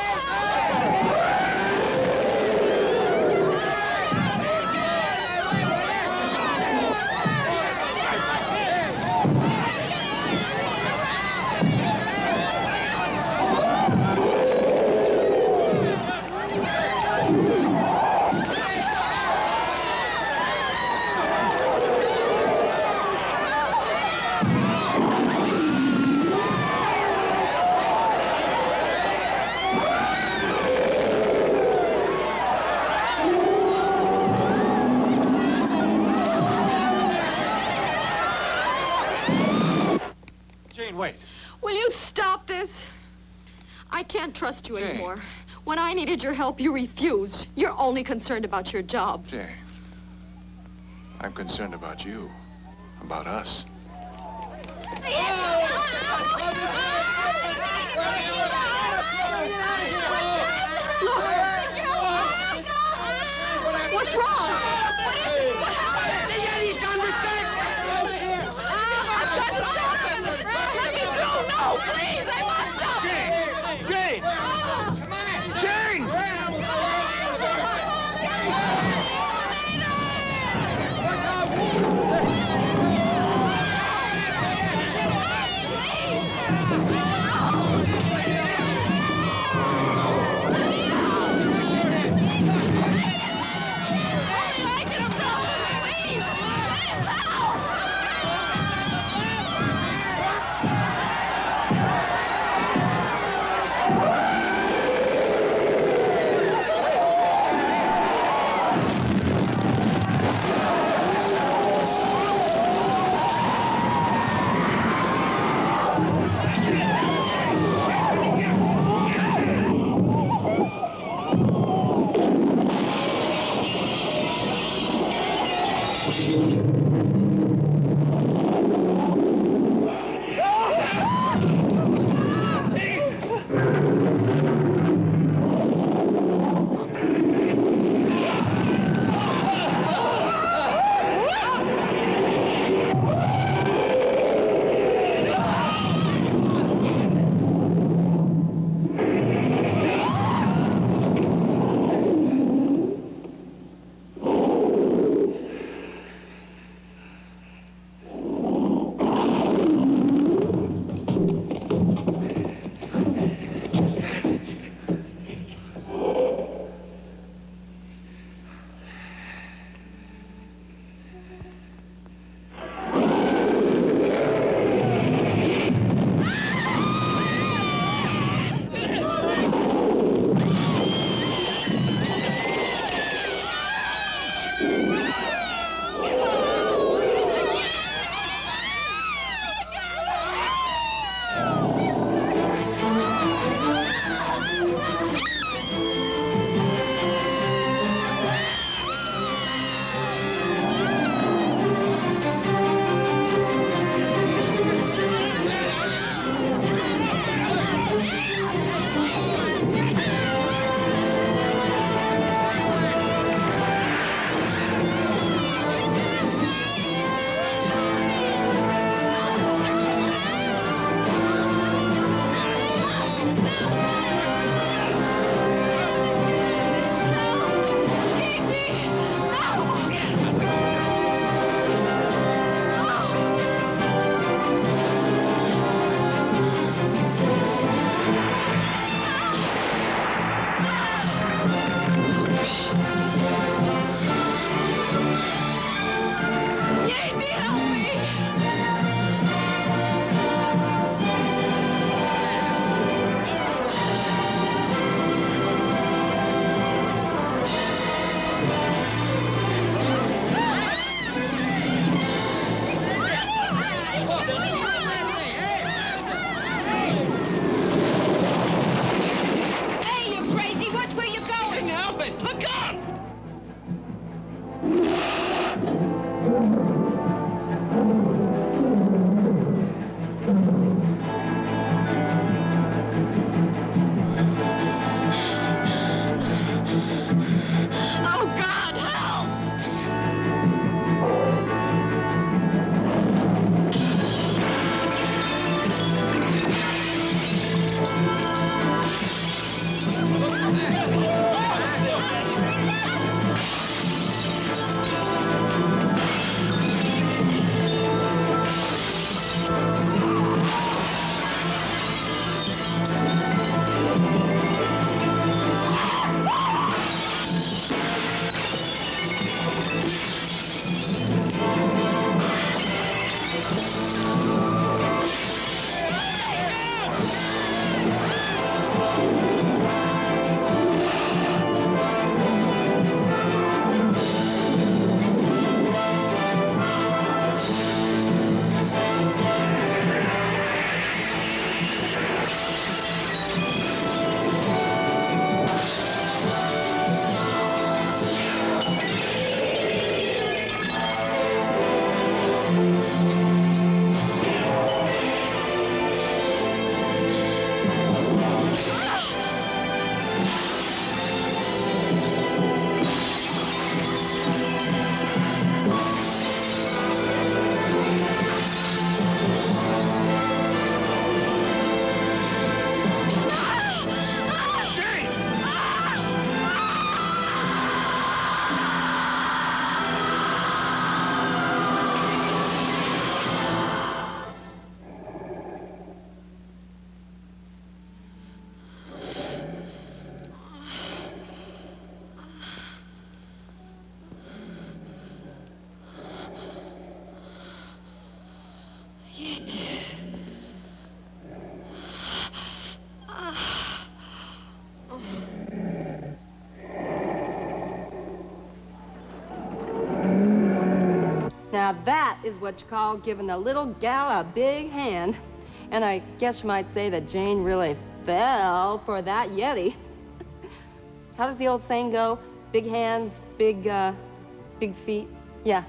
Jane, wait. Will you stop this? I can't trust you Jane. anymore. When I needed your help, you refused. You're only concerned about your job. Jane, I'm concerned about you, about us. What's wrong? The Yeti's gone berserk! I've got to stop him! Let me go! No, please! I must stop him! Jane! Jane! Now that is what you call giving a little gal a big hand. And I guess you might say that Jane really fell for that Yeti. How does the old saying go? Big hands, big feet? Yeah.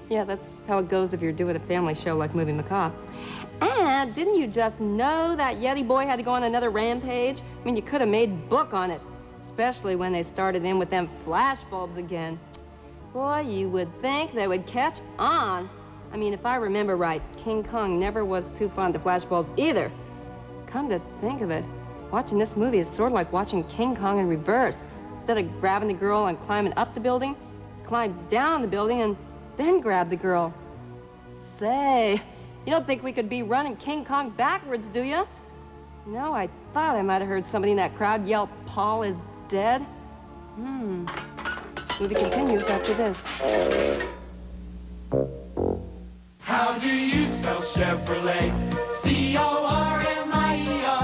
Yeah, that's how it goes if you're doing a family show like Movie Macabre. And didn't you just know that Yeti boy had to go on another rampage? I mean, you could have made book on it, especially when they started in with them flashbulbs again. Boy, you would think they would catch on. I mean, if I remember right, King Kong never was too fond of flashbulbs either. Come to think of it, watching this movie is sort of like watching King Kong in reverse. Instead of grabbing the girl and climbing up the building, climb down the building and then grab the girl. Say, you don't think we could be running King Kong backwards, do you? No, I thought I might have heard somebody in that crowd yell, "Paul is dead." Movie continues after this. How do you spell Chevrolet? C-O-R-M-I-E-R.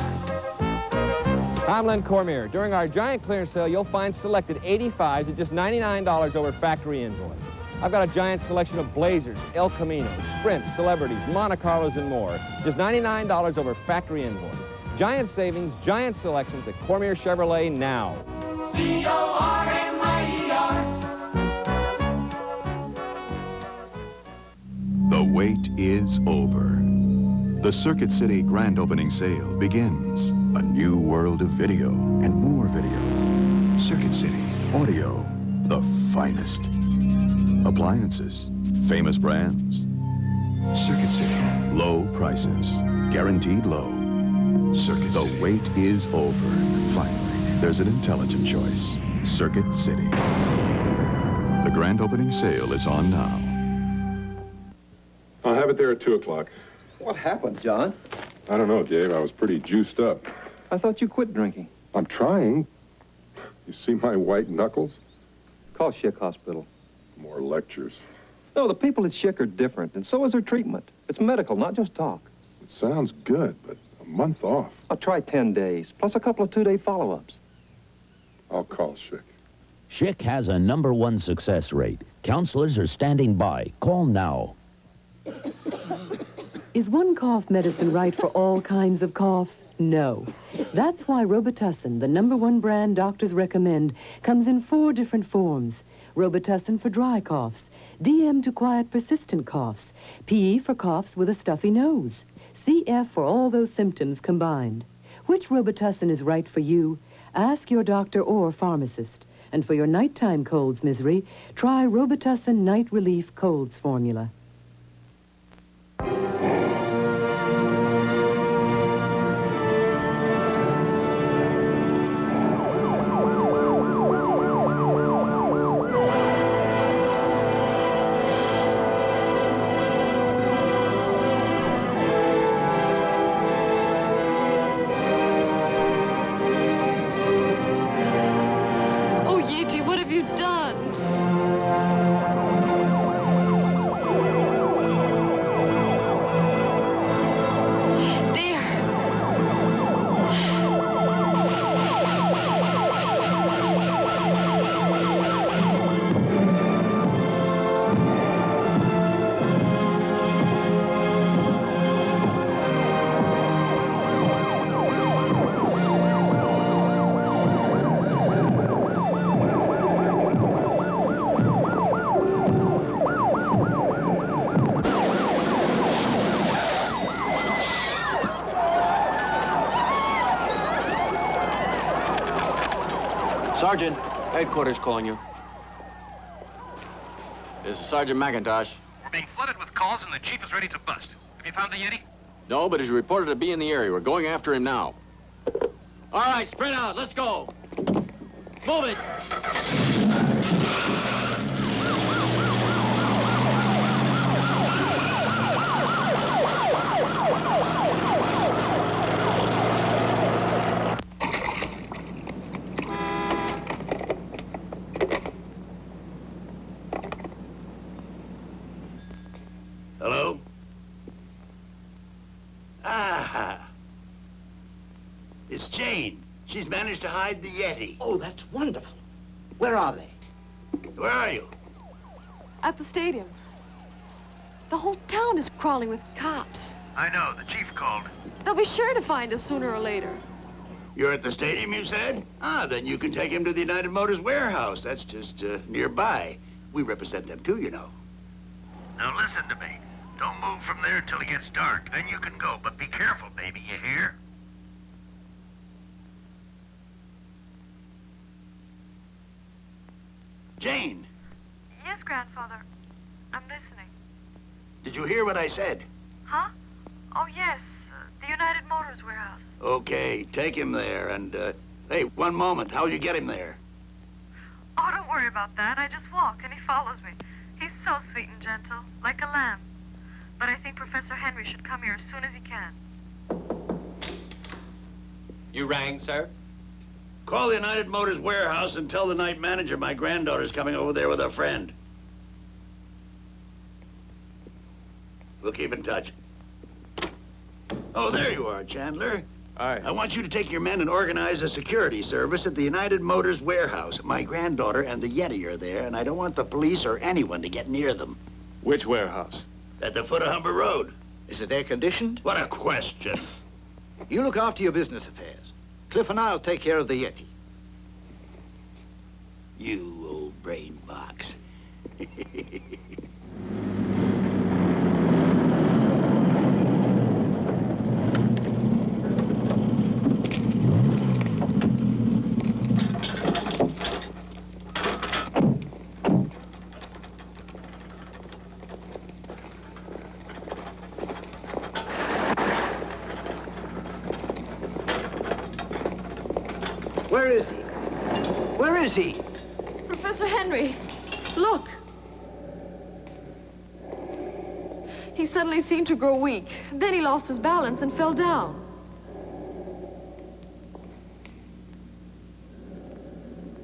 I'm Len Cormier. During our giant clearance sale, you'll find selected 85s at just $99 over factory invoice. I've got a giant selection of Blazers, El Caminos, Sprints, Celebrities, Monte Carlos, and more. Just $99 over factory invoice. Giant savings, giant selections at Cormier Chevrolet now. C-O-R-M-I-E-R. The wait is over. The Circuit City grand opening sale begins. A new world of video and more video. Circuit City audio, the finest. Appliances, famous brands. Circuit City, low prices, guaranteed low. Circuit City. The wait is over. Finally, there's an intelligent choice. Circuit City. The grand opening sale is on now. I'll have it there at 2 o'clock. What happened, John? I don't know, Dave. I was pretty juiced up. I thought you quit drinking. I'm trying. You see my white knuckles? Call Schick Hospital. More lectures. No, the people at Schick are different, and so is their treatment. It's medical, not just talk. It sounds good, but a month off. I'll try 10 days, plus a couple of 2-day follow-ups. I'll call Schick. Schick has a #1 success rate. Counselors are standing by. Call now. Is one cough medicine right for all kinds of coughs? No. That's why Robitussin, the #1 brand doctors recommend, comes in 4 different forms. Robitussin for dry coughs, DM to quiet persistent coughs, PE for coughs with a stuffy nose, CF for all those symptoms combined. Which Robitussin is right for you? Ask your doctor or pharmacist. And for your nighttime colds misery, try Robitussin Night Relief Colds Formula. Oh, Yeti, what have you done? Sergeant, headquarters calling you. This is Sergeant McIntosh. We're being flooded with calls and the chief is ready to bust. Have you found the Yeti? No, but he's reported to be in the area. We're going after him now. All right, spread out. Let's go. Move it. Hello? Ah. It's Jane. She's managed to hide the Yeti. Oh, that's wonderful. Where are they? Where are you? At the stadium. The whole town is crawling with cops. I know, the chief called. They'll be sure to find us sooner or later. You're at the stadium, you said? Ah, then you can take him to the United Motors warehouse. That's just nearby. We represent them too, you know. Now listen to me. Don't move from there till it gets dark. Then you can go, but be careful, baby, you hear? Jane, Yes, Grandfather. I'm listening. did you hear what I said? Huh? Oh, yes. The United Motors warehouse. Okay, take him there, and, hey, one moment. How'll you get him there? Oh, don't worry about that. I just walk, and he follows me. He's so sweet and gentle, like a lamb. But I think Professor Henry should come here as soon as he can. You rang, sir? Call the United Motors warehouse and tell the night manager my granddaughter's coming over there with her friend. We'll keep in touch. Oh, there you are, Chandler. Aye. I want you to take your men and organize a security service at the United Motors warehouse. My granddaughter and the Yeti are there, and I don't want the police or anyone to get near them. Which warehouse? At the foot of Humber Road. Is it air-conditioned? What a question. You look after your business affairs. Cliff and I'll take care of the Yeti. You old brain box. Where is he? Where is he? Professor Henry, look. He suddenly seemed to grow weak. Then he lost his balance and fell down.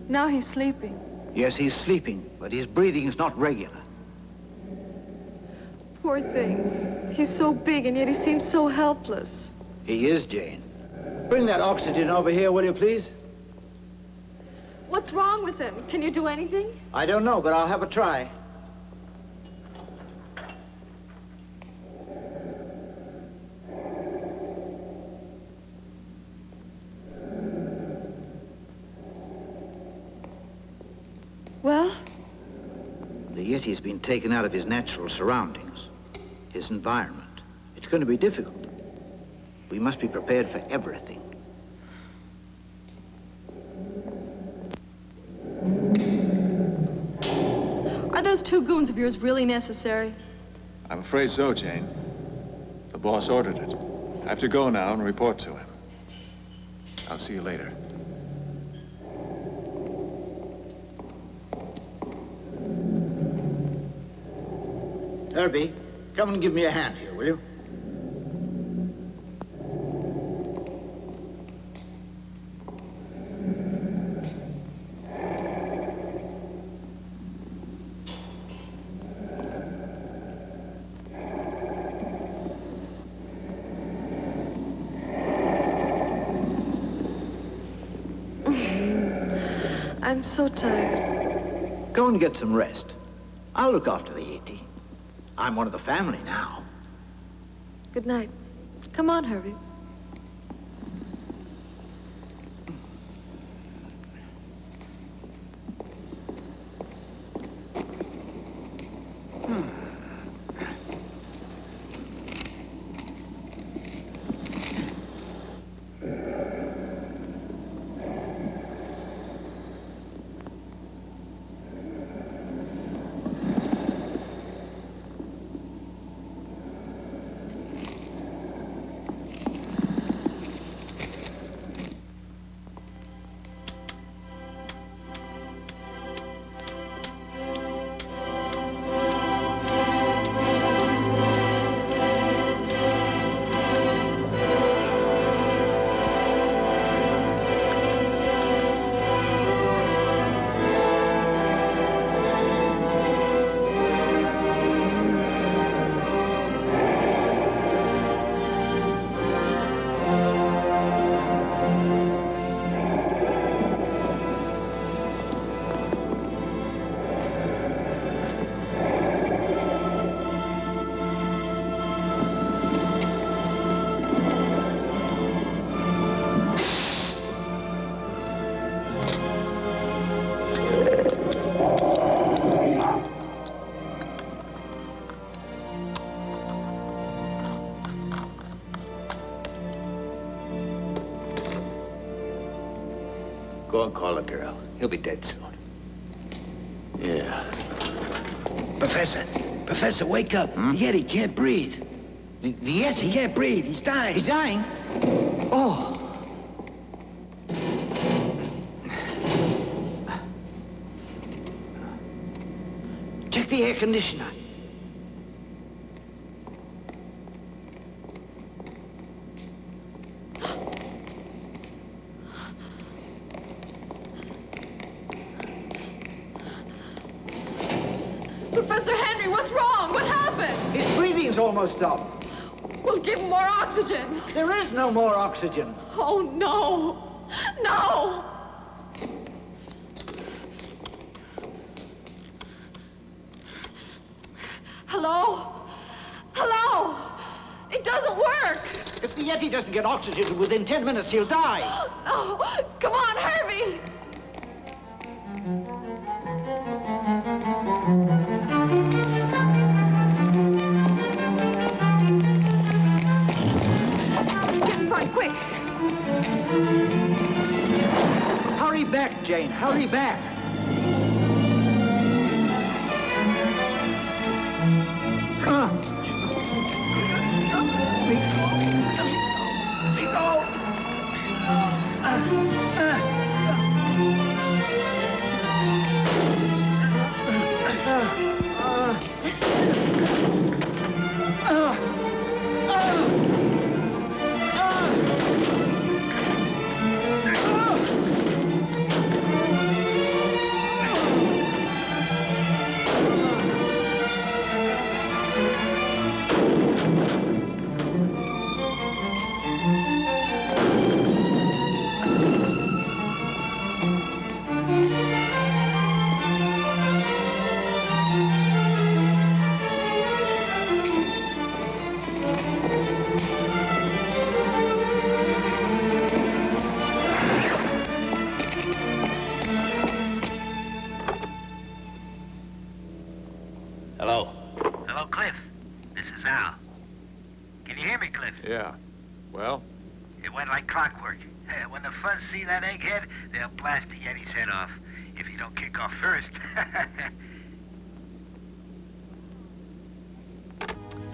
Now he's sleeping. Yes, he's sleeping, but his breathing is not regular. Poor thing. He's so big, and yet he seems so helpless. He is, Jane. Bring that oxygen over here, will you, please? What's wrong with him? Can you do anything? I don't know, but I'll have a try. Well? The Yeti's been taken out of his natural surroundings, his environment. It's going to be difficult. We must be prepared for everything. Are those two goons of yours really necessary? I'm afraid so, Jane. The boss ordered it. I have to go now and report to him. I'll see you later. Herbie, come and give me a hand here, will you? I'm so tired. Go and get some rest. I'll look after the Yeti. I'm one of the family now. Good night. Come on, Herbie. Go and call the girl. He'll be dead soon. Yeah. Professor, wake up. The Yeti can't breathe. The Yeti can't breathe. He's dying. He's dying? Oh. Check the air conditioner. Professor Henry, what's wrong? What happened? His breathing's almost up. We'll give him more oxygen. There is no more oxygen. Oh, no. No! Hello? Hello? It doesn't work. If the Yeti doesn't get oxygen within 10 minutes, he'll die. No. Come on, Herbie. Get in front, quick. Hurry back, Jane. Hurry back. Hello, Cliff. This is Al. Can you hear me, Cliff? Yeah. Well? It went like clockwork. When the Fuzz see that egghead, they'll blast the Yeti's head off. If you don't kick off first.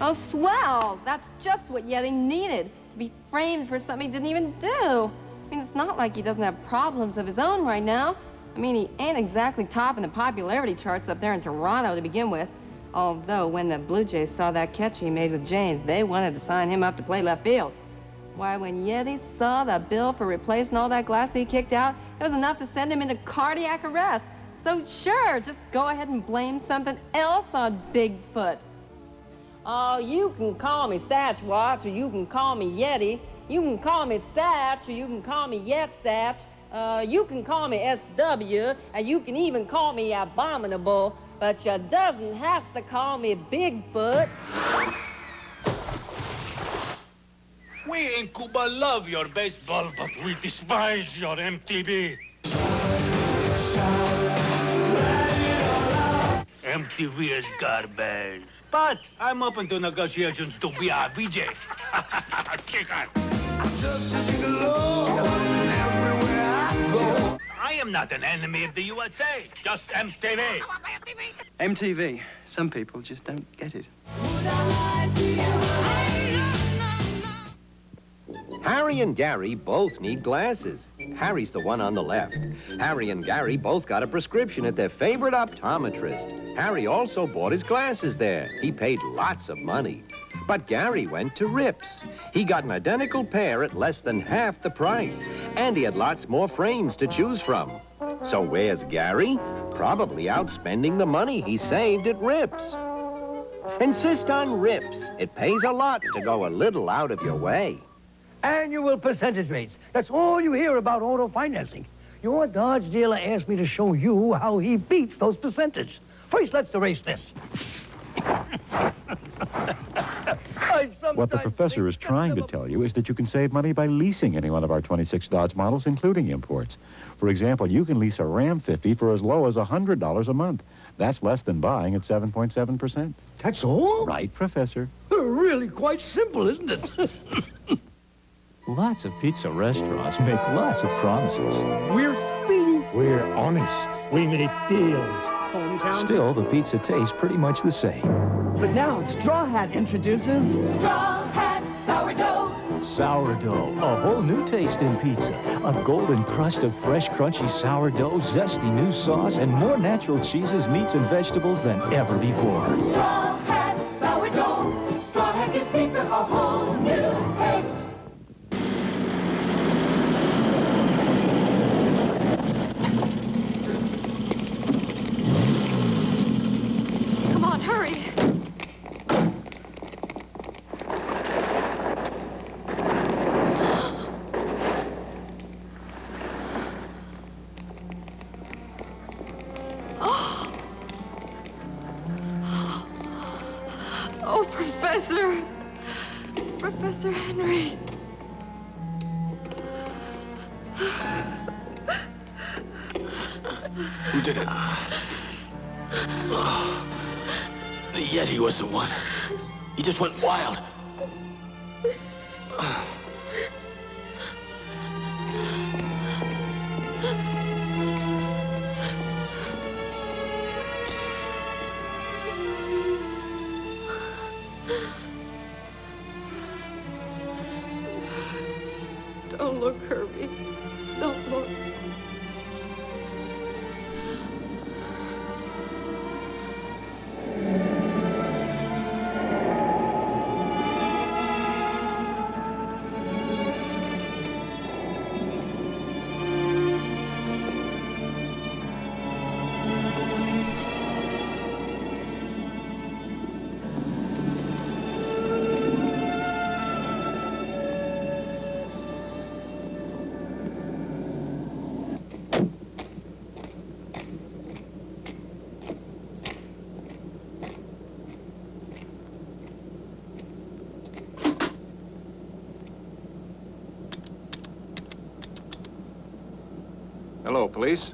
Oh, swell. That's just what Yeti needed, to be framed for something he didn't even do. I mean, it's not like he doesn't have problems of his own right now. I mean, he ain't exactly topping the popularity charts up there in Toronto to begin with. Although, when the Blue Jays saw that catch he made with Jane, they wanted to sign him up to play left field. Why, when Yeti saw the bill for replacing all that glass he kicked out, it was enough to send him into cardiac arrest. So, sure, just go ahead and blame something else on Bigfoot. Oh, you can call me Satchwatch, or you can call me Yeti. You can call me Satch, or you can call me Yetsatch. You can call me SW, and you can even call me Abominable, but you doesn't have to call me Bigfoot. We in Cuba love your baseball, but we despise your MTV. MTV is garbage. But I'm open to negotiations to be a VJ. Chicken. I am not an enemy of the USA, just MTV. MTV. Some people just don't get it. Harry and Gary both need glasses. Harry's the one on the left. Harry and Gary both got a prescription at their favorite optometrist. Harry also bought his glasses there. He paid lots of money. But Gary went to Rips. He got an identical pair at less than half the price, and he had lots more frames to choose from. So where's Gary? Probably out spending the money he saved at Rips. Insist on Rips. It pays a lot to go a little out of your way. Annual percentage rates. That's all you hear about auto financing. Your Dodge dealer asked me to show you how he beats those percentages. First, let's erase this. What the professor is trying to tell you is that you can save money by leasing any one of our 26 Dodge models, including imports. For example, you can lease a Ram 50 for as low as $100 a month. That's less than buying at 7.7%. That's all? Right, Professor. Really quite simple, isn't it? Lots of pizza restaurants make lots of promises. We're speedy. We're honest. We make deals. Hometown. Still, the pizza tastes pretty much the same. But now, Straw Hat introduces... Straw Hat Sourdough. Sourdough, a whole new taste in pizza. A golden crust of fresh, crunchy sourdough, zesty new sauce, and more natural cheeses, meats, and vegetables than ever before. Straw Hat Sourdough. Straw Hat gives pizza a whole new taste. Come on, hurry. Oh, Professor. Professor Henry. Who did it? Oh, the Yeti was the one. He just went wild. Don't look, Herbie. Don't look. Hello, police.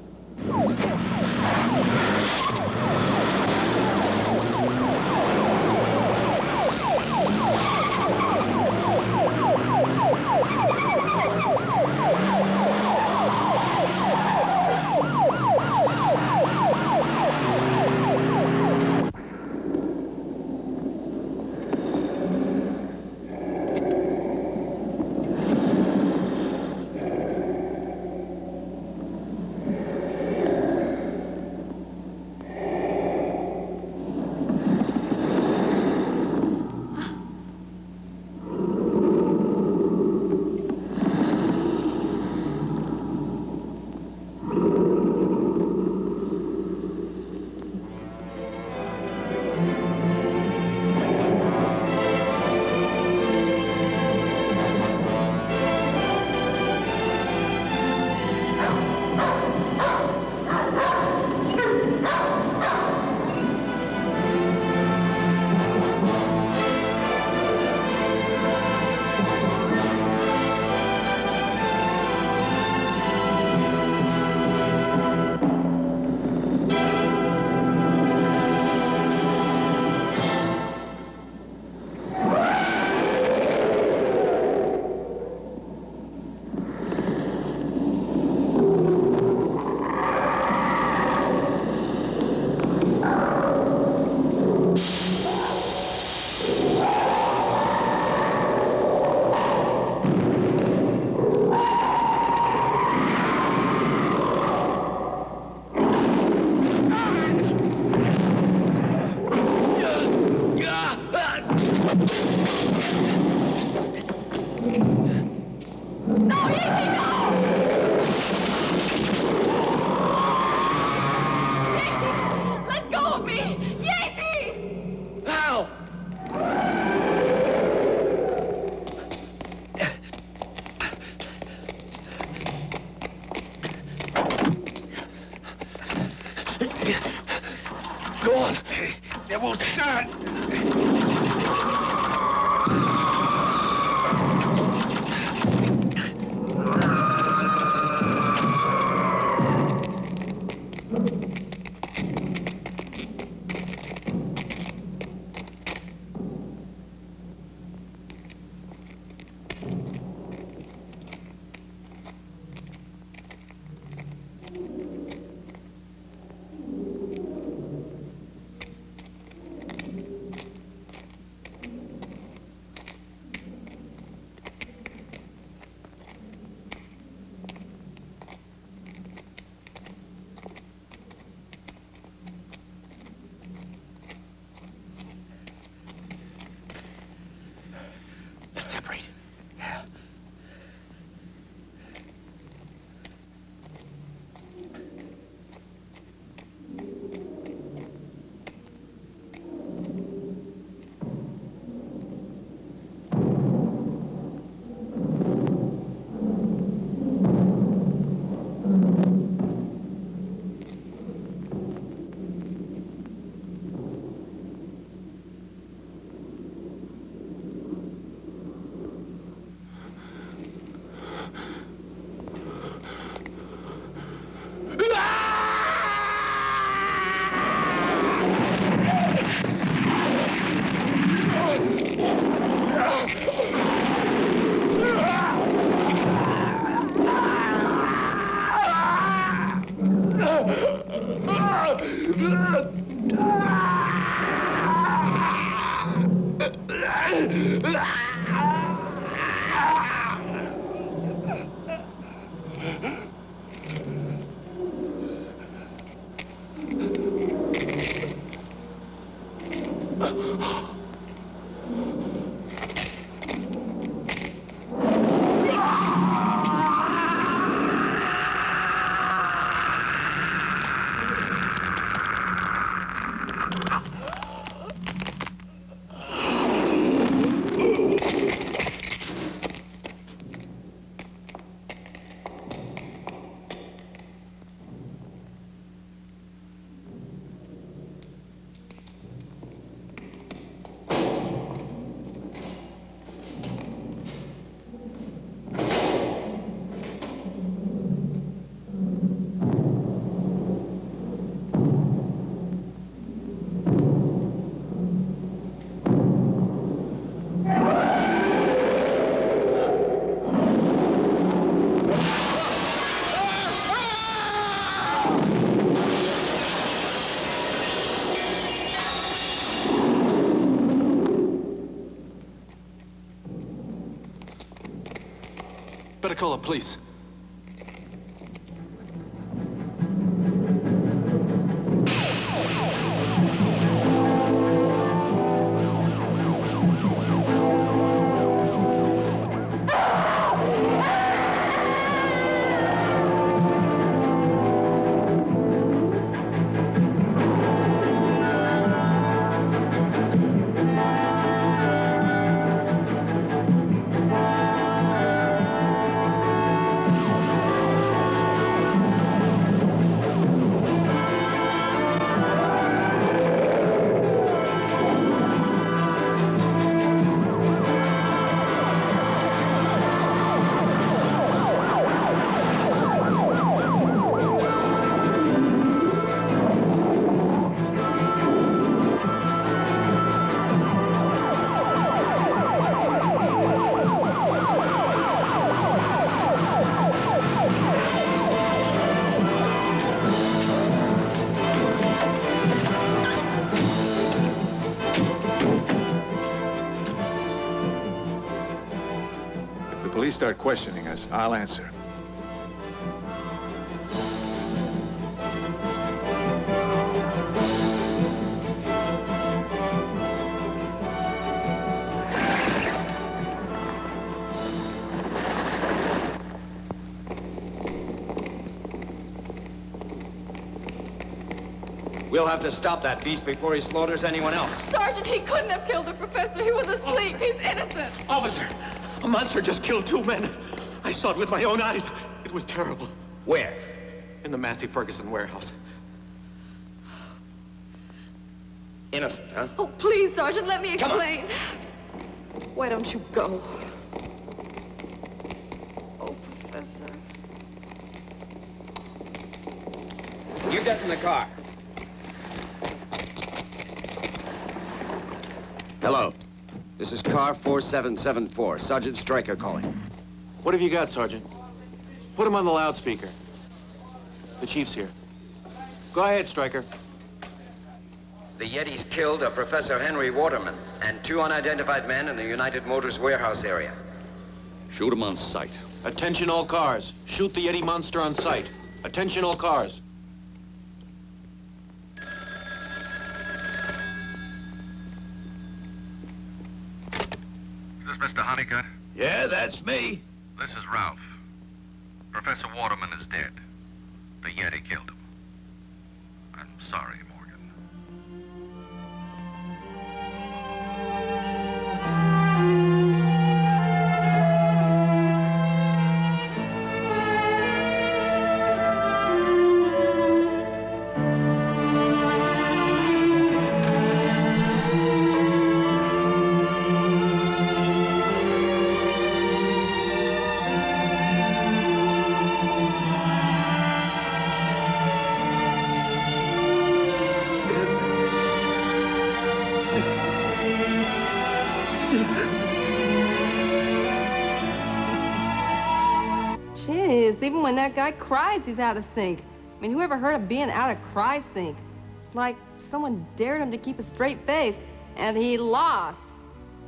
Let go of me! Yeti! Ow! Go on. It won't start. Better call the police. Police start questioning us, I'll answer. We'll have to stop that beast before he slaughters anyone else. Sergeant, he couldn't have killed the professor. He was asleep. He's innocent. Officer, a monster just killed 2 men. I saw it with my own eyes. It was terrible. Where? In the Massey Ferguson warehouse. Innocent, huh? Oh, please, Sergeant, let me explain. Why don't you go? Oh, Professor. You get in the car. Hello. This is car 4774. Sergeant Stryker calling. What have you got, Sergeant? Put him on the loudspeaker. The chief's here. Go ahead, Stryker. The Yetis killed a Professor Henry Waterman and 2 unidentified men in the United Motors warehouse area. Shoot him on sight. Attention all cars. Shoot the Yeti monster on sight. Attention all cars. Is this Mr. Honeycutt? Yeah, that's me. This is Ralph. Professor Waterman is dead. The Yeti killed him. I'm sorry, Morgan. Jeez, even when that guy cries, he's out of sync. I mean, who ever heard of being out of cry sync? It's like someone dared him to keep a straight face, and he lost.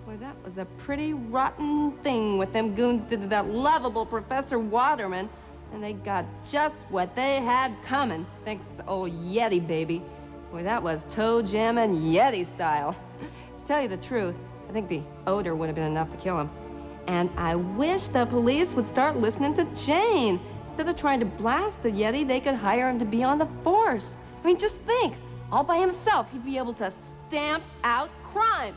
Boy, that was a pretty rotten thing what them goons did to that lovable Professor Waterman. And they got just what they had coming, thanks to old Yeti, baby. Boy, that was toe jamming Yeti style. To tell you the truth, I think the odor would have been enough to kill him. And I wish the police would start listening to Jane. Instead of trying to blast the Yeti, they could hire him to be on the force. I mean, just think, all by himself, he'd be able to stamp out crime.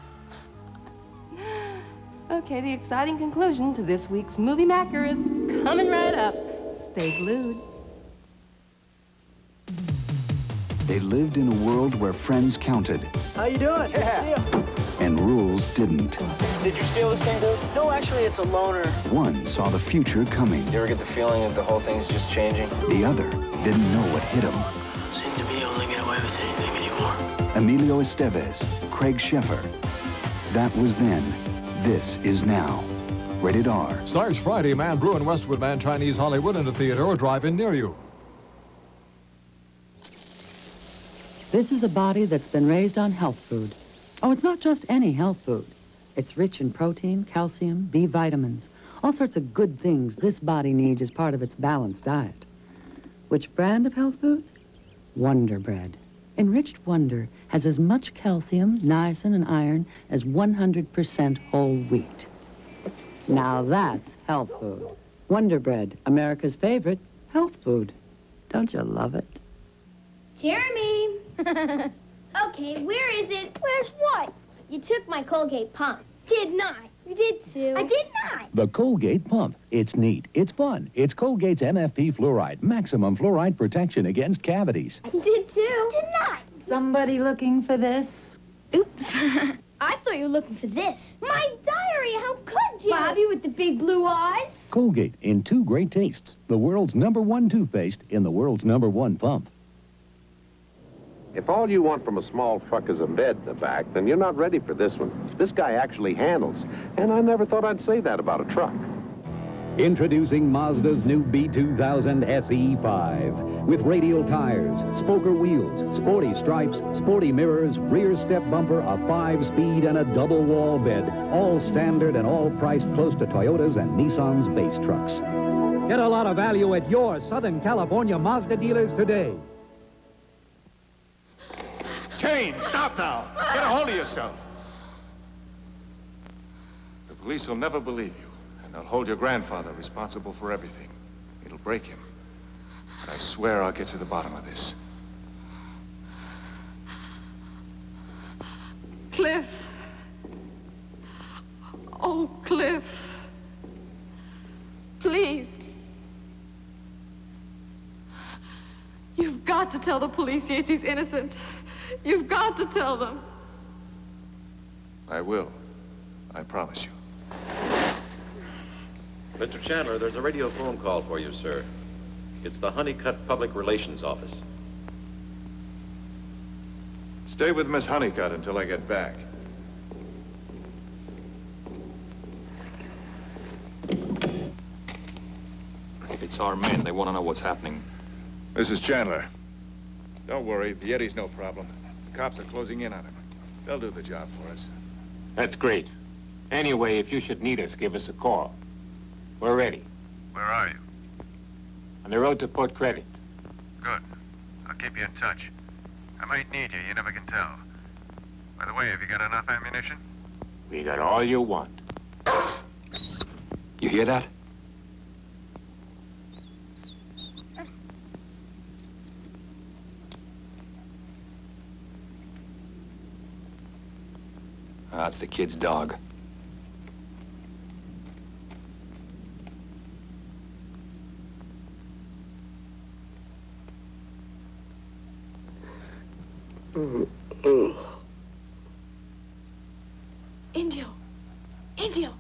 Okay, the exciting conclusion to this week's Movie Macker is coming right up. Stay glued. They lived in a world where friends counted How you doing? Yeah. and rules didn't. Did you steal this thing, dude? No, actually, it's a loaner. One saw the future coming. You ever get the feeling that the whole thing's just changing? The other didn't know what hit him. Seem to be able to get away with anything anymore. Emilio Estevez, Craig Sheffer. That was then. This is now. Rated R. Starts Friday, Man Brew and Westwood Man Chinese Hollywood in a theater or drive-in near you. This is a body that's been raised on health food. Oh, it's not just any health food. It's rich in protein, calcium, B vitamins, all sorts of good things this body needs as part of its balanced diet. Which brand of health food? Wonder Bread. Enriched Wonder has as much calcium, niacin, and iron as 100% whole wheat. Now that's health food. Wonder Bread, America's favorite health food. Don't you love it? Jeremy! Okay, where is it? Where's what? You took my Colgate pump. Did not. You did too. I did not. The Colgate Pump. It's neat. It's fun. It's Colgate's MFP fluoride. Maximum fluoride protection against cavities. I did too. Did not. Somebody looking for this? Oops. I thought you were looking for this. My diary, how could you? Bobby with the big blue eyes. Colgate in 2 great tastes. The world's #1 toothpaste in the world's #1 pump. If all you want from a small truck is a bed in the back, then you're not ready for this one. This guy actually handles, and I never thought I'd say that about a truck. Introducing Mazda's new B2000 SE5. With radial tires, spoker wheels, sporty stripes, sporty mirrors, rear step bumper, a 5-speed, and a double wall bed. All standard and all priced close to Toyota's and Nissan's base trucks. Get a lot of value at your Southern California Mazda dealers today. Jane, stop now. Get a hold of yourself. The police will never believe you, and they'll hold your grandfather responsible for everything. It'll break him. But I swear I'll get to the bottom of this. Cliff. Oh, Cliff. Please. You've got to tell the police Yeti's innocent. You've got to tell them. I will. I promise you. Mr. Chandler, there's a radio phone call for you, sir. It's the Honeycutt Public Relations Office. Stay with Miss Honeycutt until I get back. It's our men. They want to know what's happening. This is Chandler. Don't worry, the Yeti's no problem. The cops are closing in on him. They'll do the job for us. That's great. Anyway, if you should need us, give us a call. We're ready. Where are you? On the road to Port Credit. Good. I'll keep you in touch. I might need you. You never can tell. By the way, have you got enough ammunition? We got all you want. You hear that? That's the kid's dog. Indio. Indio.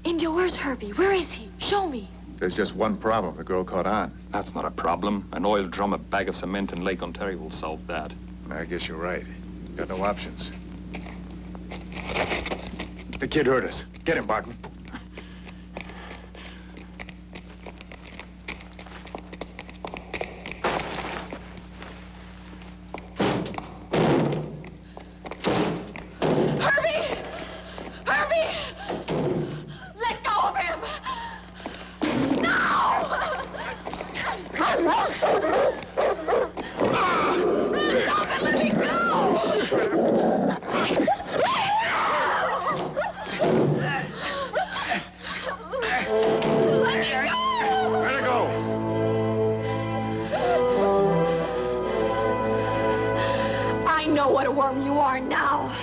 Indio, where's Herbie? Where is he? Show me. There's just one problem. The girl caught on. That's not a problem. An oil drum, a bag of cement, and Lake Ontario will solve that. I guess you're right. Got no options. The kid heard us. Get him, Barton. are now.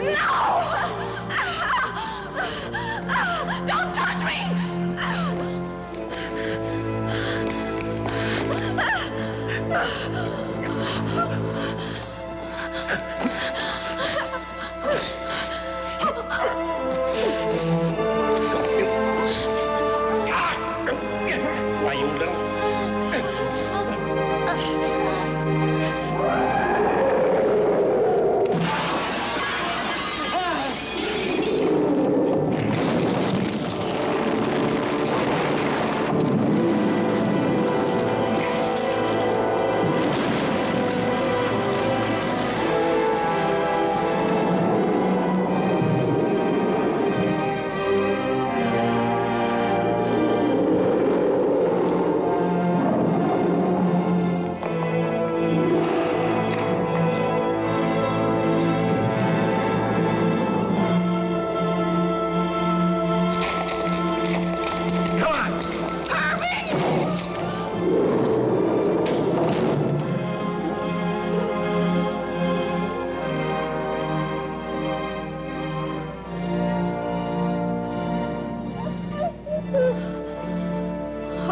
No! Don't touch me! Why, you little...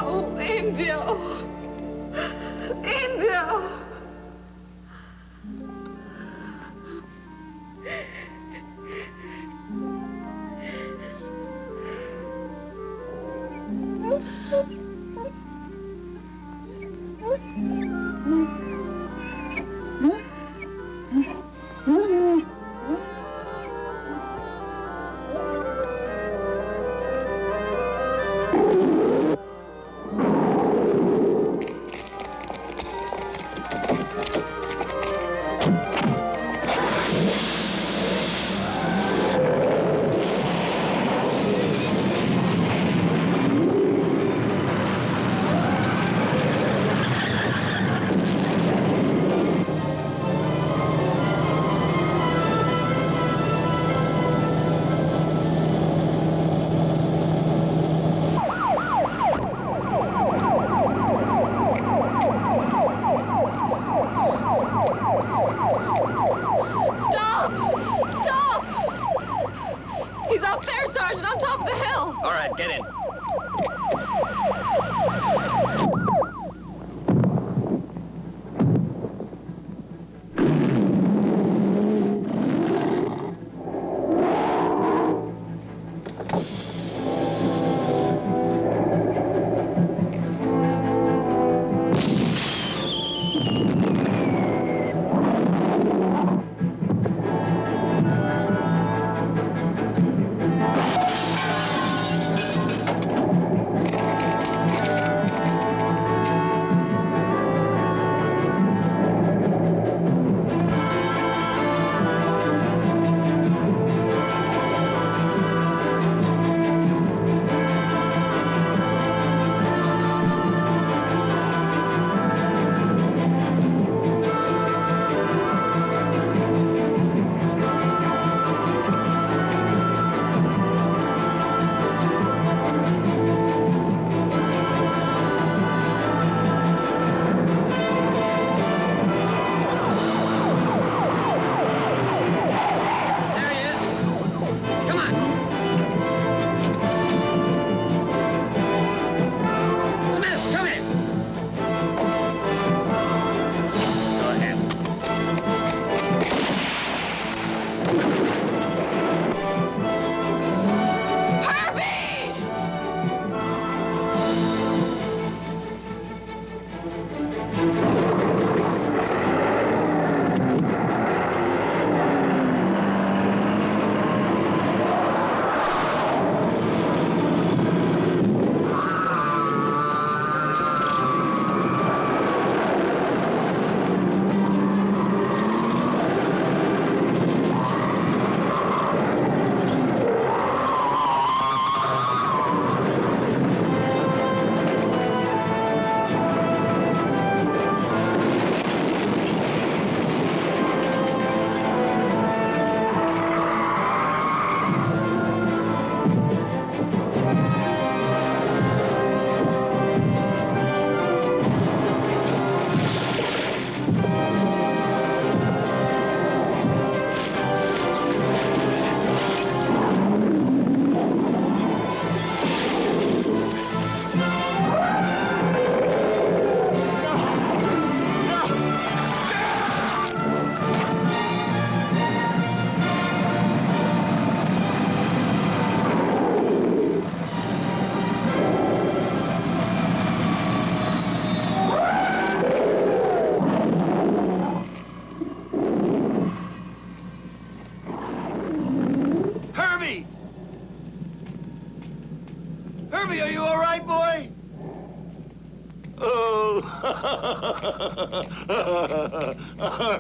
Oh, Indio. Indio.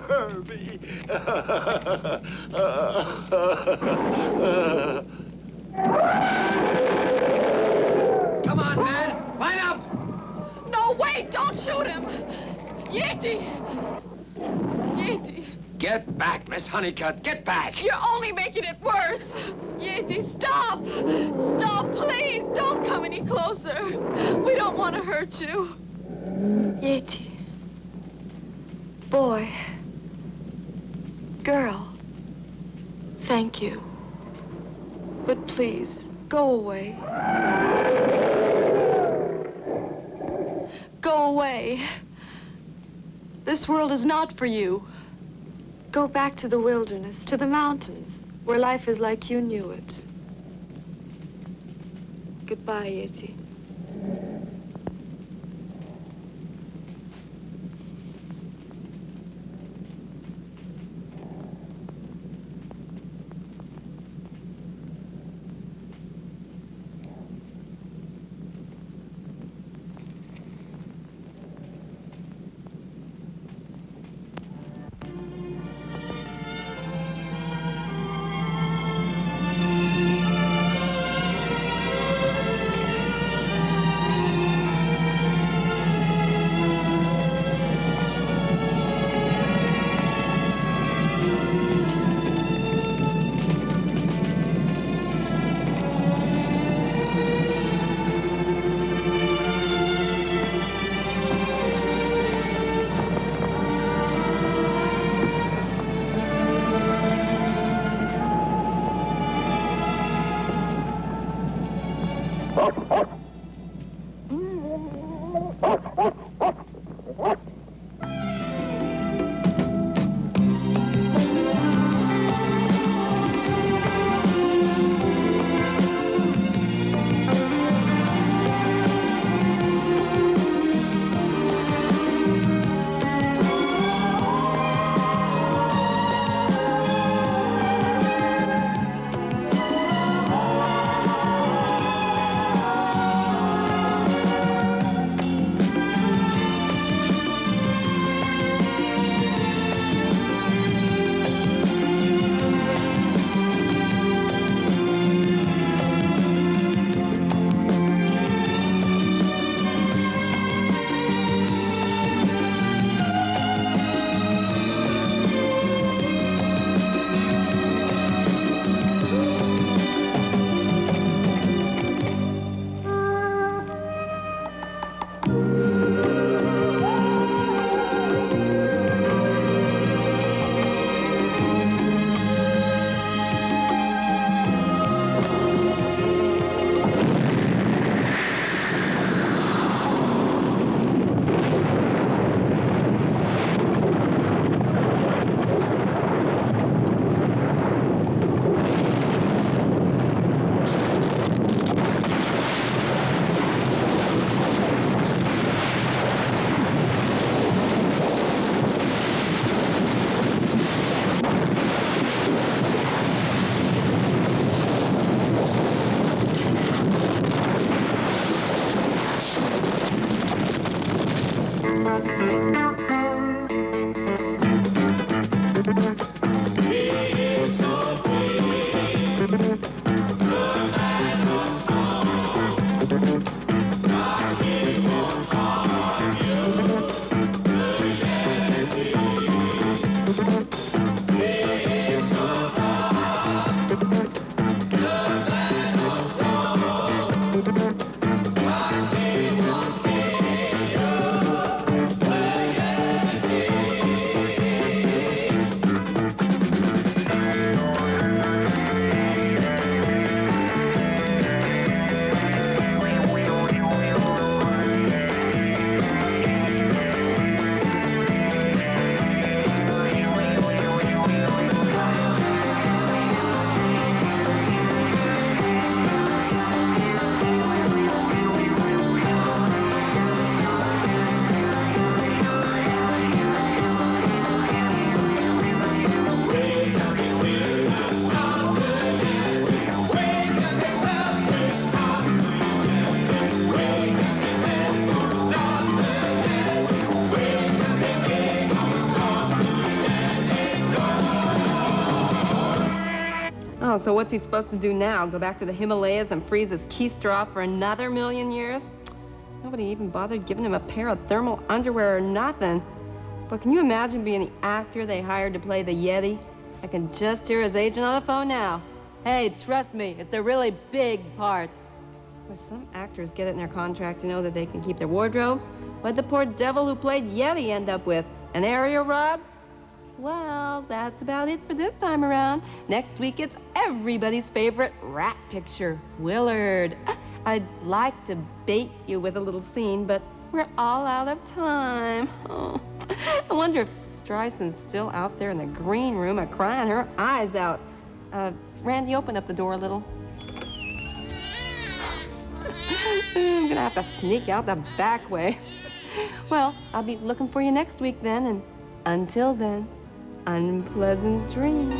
Herbie. Come on, man. Line up. No, wait! Don't shoot him! Yeti! Yeti! Get back, Miss Honeycutt. Get back. You're only making it worse! Yeti, stop! Stop, please! Don't come any closer! We don't want to hurt you. Yeti. Boy. Girl. Thank you. But please, go away. Go away. This world is not for you. Go back to the wilderness, to the mountains, where life is like you knew it. Goodbye, Yeti. so what's he supposed to do now? Go back to the Himalayas and freeze his keister off for another 1,000,000 years? Nobody even bothered giving him a pair of thermal underwear or nothing. But can you imagine being the actor they hired to play the Yeti? I can just hear his agent on the phone now. Hey, trust me, it's a really big part. Well, some actors get it in their contract to know that they can keep their wardrobe. What'd the poor devil who played Yeti end up with? An area rug? Well, that's about it for this time around. Next week, it's everybody's favorite rat picture, Willard. I'd like to bait you with a little scene, but we're all out of time. Oh, I wonder if Streisand's still out there in the green room crying her eyes out. Randy, open up the door a little. I'm gonna have to sneak out the back way. Well, I'll be looking for you next week then, and until then, unpleasant dreams.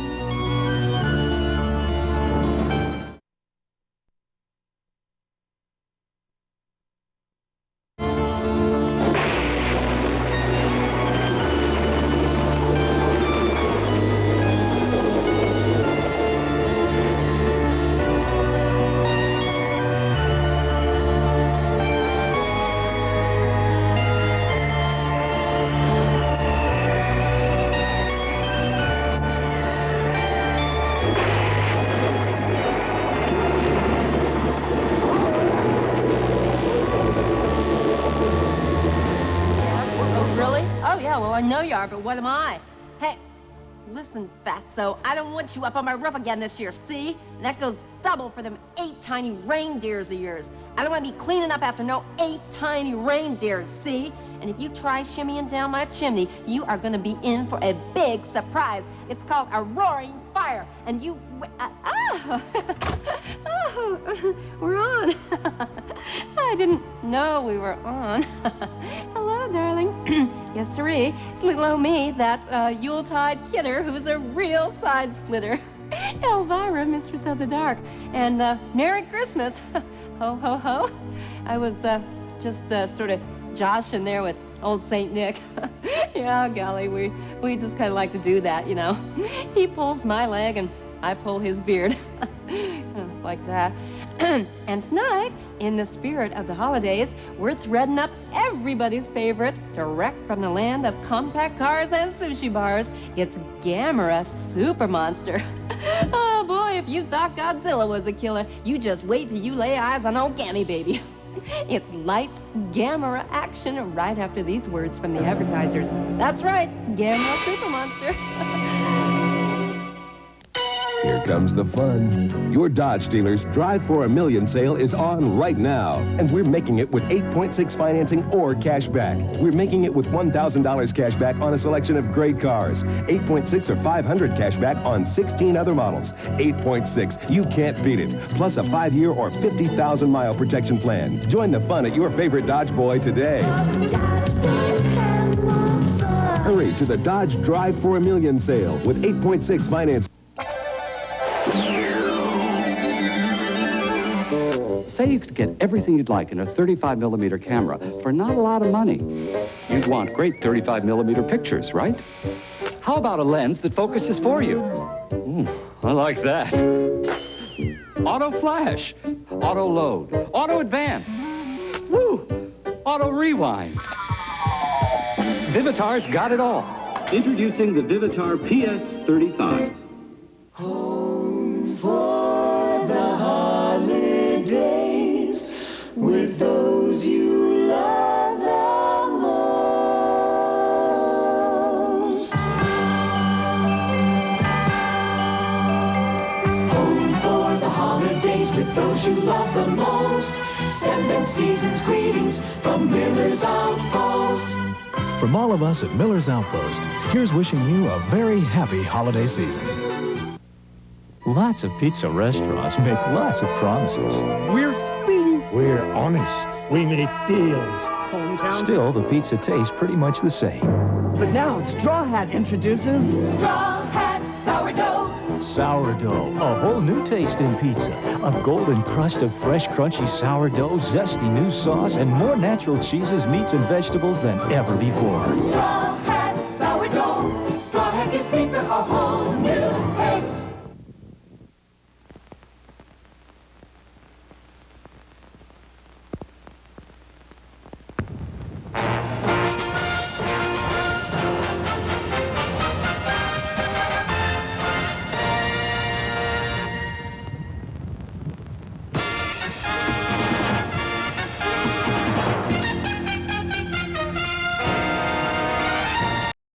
Well, I know you are, but what am I? Hey, listen, fatso, I don't want you up on my roof again this year, see? And that goes double for them 8 tiny reindeers of yours. I don't want to be cleaning up after no 8 tiny reindeers, see? And if you try shimmying down my chimney, you are going to be in for a big surprise. It's called a roaring fire, and you... oh, we're on. I didn't know we were on. Hello, darling. Yes, sirree. It's little old me, that Yuletide kidder who's a real side splitter. Elvira, Mistress of the Dark. And Merry Christmas. Ho, ho, ho. I was just sort of joshing there with old Saint Nick. Yeah, golly, we just kind of like to do that, you know. He pulls my leg and I pull his beard. Like that. And tonight, in the spirit of the holidays, we're threading up everybody's favorite, direct from the land of compact cars and sushi bars. It's Gamera Super Monster. Oh boy, if you thought Godzilla was a killer, you just wait till you lay eyes on old Gammy Baby. It's lights, Gamera action right after these words from the advertisers. That's right, Gamera Super Monster. Here comes the fun. Your Dodge dealer's Drive for $1,000,000 sale is on right now. And we're making it with 8.6 financing or cash back. We're making it with $1,000 cash back on a selection of great cars. 8.6 or $500 cash back on 16 other models. 8.6, you can't beat it. Plus a 5-year or 50,000-mile protection plan. Join the fun at your favorite Dodge boy today. Hurry to the Dodge Drive for $1,000,000 sale with 8.6 financing. Say you could get everything you'd like in a 35mm camera for not a lot of money. You'd want great 35mm pictures, right? How about a lens that focuses for you? I like that. Auto flash, auto load, auto advance, auto rewind. Vivitar's got it all. Introducing the Vivitar PS35. Home for the holidays with those you love the most. Home for the holidays with those you love the most. Send them season's greetings from Miller's Outpost. From all of us at Miller's Outpost, here's wishing you a very happy holiday season. Lots of pizza restaurants make lots of promises. We're speedy. We're honest. We make deals. Hometown. Still, the pizza tastes pretty much the same. But now, Straw Hat introduces... Straw Hat Sourdough. Sourdough, a whole new taste in pizza. A golden crust of fresh, crunchy sourdough, zesty new sauce, and more natural cheeses, meats, and vegetables than ever before. Straw Hat Sourdough. Straw Hat gives pizza a home.